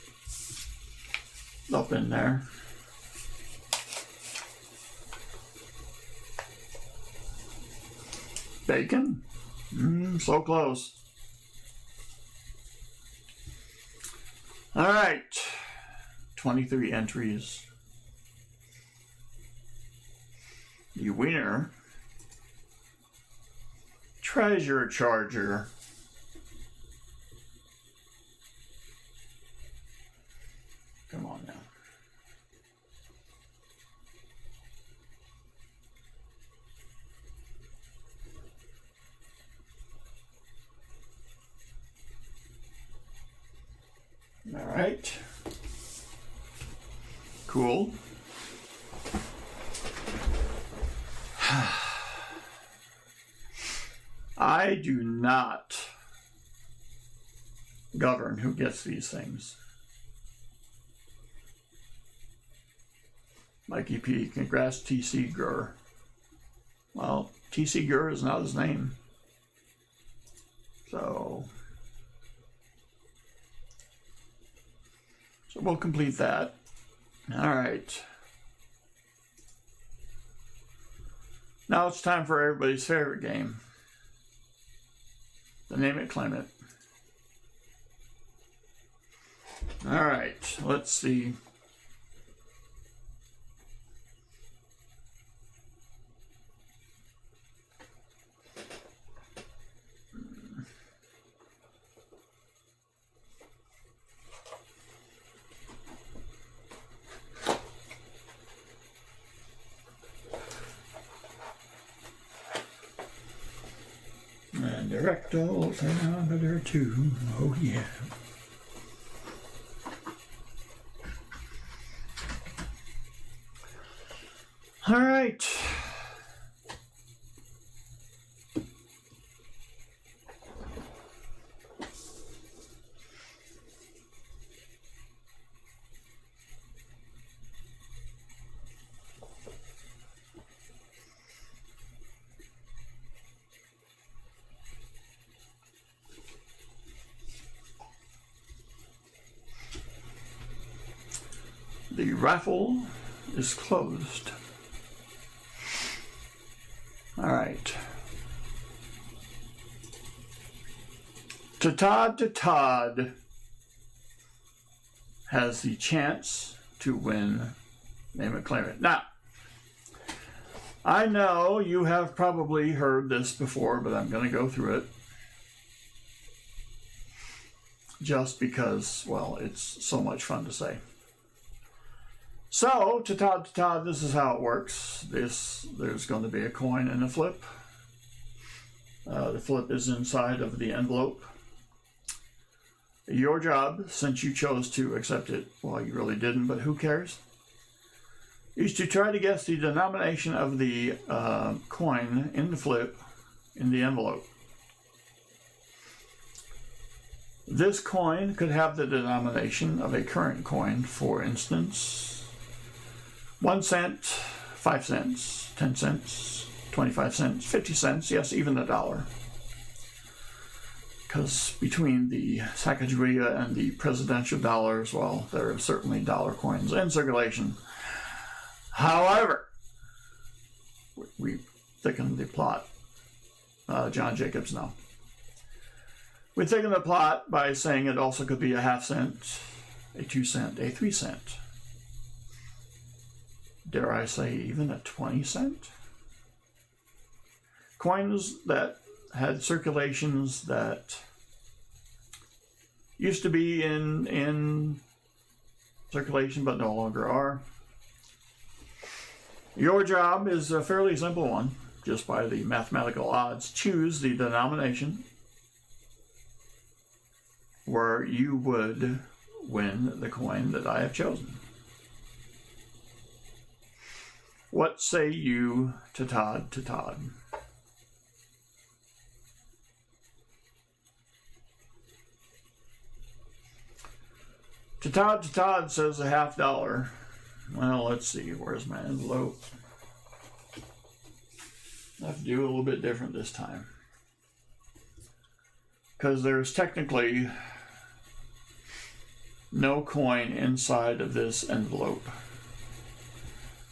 up in there. Bacon? So close. All right. 23 entries. The winner, Treasure Charger. Come on now. All right. Cool. I do not govern who gets these things. Mikey P, congrats TC Gurr. Well, TC Gurr is not his name. So we'll complete that. All right. Now it's time for everybody's favorite game. The Name It, Claim It. All right, let's see. And the rectals are under there too. Oh yeah. All right. The raffle is closed. All right. Todd has the chance to win Name It, Claim It. Now, I know you have probably heard this before, but I'm going to go through it. Just because, well, it's so much fun to say. So, to Todd, this is how it works. There's going to be a coin and a flip. The flip is inside of the envelope. Your job, since you chose to accept it, well, you really didn't, but who cares, is to try to guess the denomination of the coin in the flip in the envelope. This coin could have the denomination of a current coin, for instance, 1 cent, 5 cents, 10 cents, 25 cents, 50 cents, yes, even $1. Because between the Sacagawea and the presidential dollars, well, there are certainly dollar coins in circulation. However, we thickened the plot. John Jacobs, no. We thickened the plot by saying it also could be a 1/2 cent, a 2 cent, a 3 cent. dare I say, even a 20-cent. Coins that had circulations that used to be in circulation but no longer are. Your job is a fairly simple one. Just by the mathematical odds, choose the denomination where you would win the coin that I have chosen. What say you to Todd, to Todd? To Todd says a $50. Well, let's see. Where's my envelope? I have to do a little bit different this time. Because there's technically no coin inside of this envelope.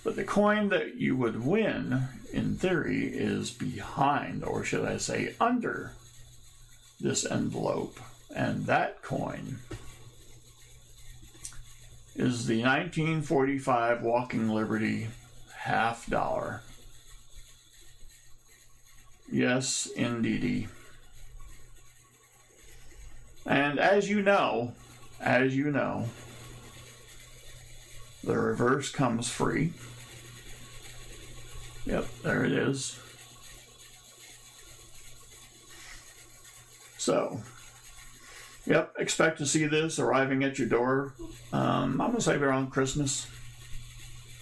But the coin that you would win, in theory, is behind, or should I say under, this envelope. And that coin is the 1945 Walking Liberty $50. Yes, indeedy. And as you know, the reverse comes free. Yep, there it is. So, yep, expect to see this arriving at your door. I'm going to say around Christmas.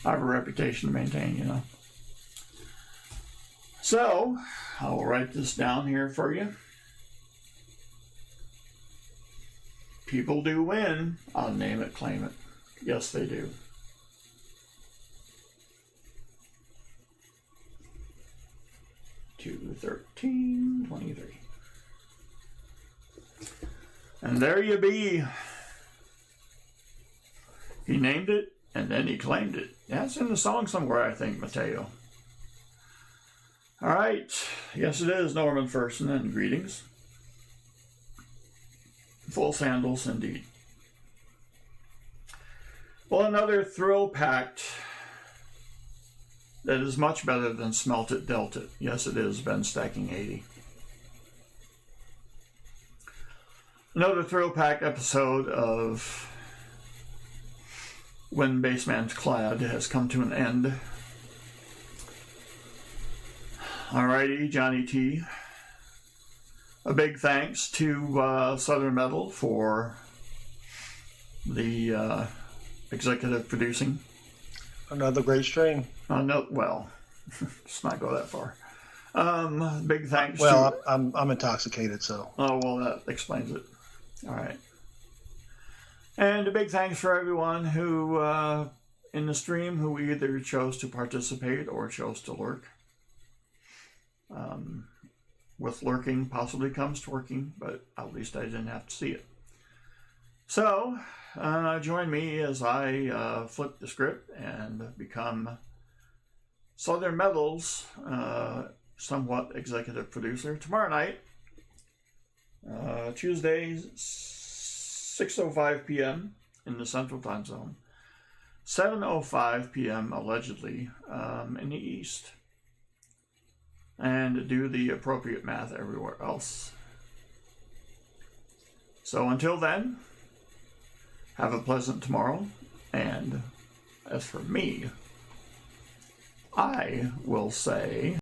I have a reputation to maintain, you know. So, I will write this down here for you. People do win. I'll name it, claim it. Yes, they do. $2.13.23. And there you be. He named it, and then he claimed it. That's in the song somewhere, I think, Mateo. All right. Yes, it is Norman Ferson, and greetings. Full sandals, indeed. Well, another thrill-packed that is much better than Smelt It, Dealt It. Yes, it is Ben Stacking 80. Another thrill-packed episode of When Bassman's Clad has come to an end. Alrighty, Johnny T. A big thanks to Southern Metal for the executive producing. Another great stream. No, well, let's not go that far. Big thanks. Well, I'm intoxicated, so. Oh, well, that explains it. All right. And a big thanks for everyone who in the stream who either chose to participate or chose to lurk. With lurking possibly comes twerking, but at least I didn't have to see it. So, join me as I flip the script and become Southern Metal's somewhat executive producer tomorrow night, Tuesday, 6:05 p.m. in the Central Time Zone, 7:05 p.m. allegedly in the East. And do the appropriate math everywhere else. So until then, have a pleasant tomorrow. And as for me, I will say...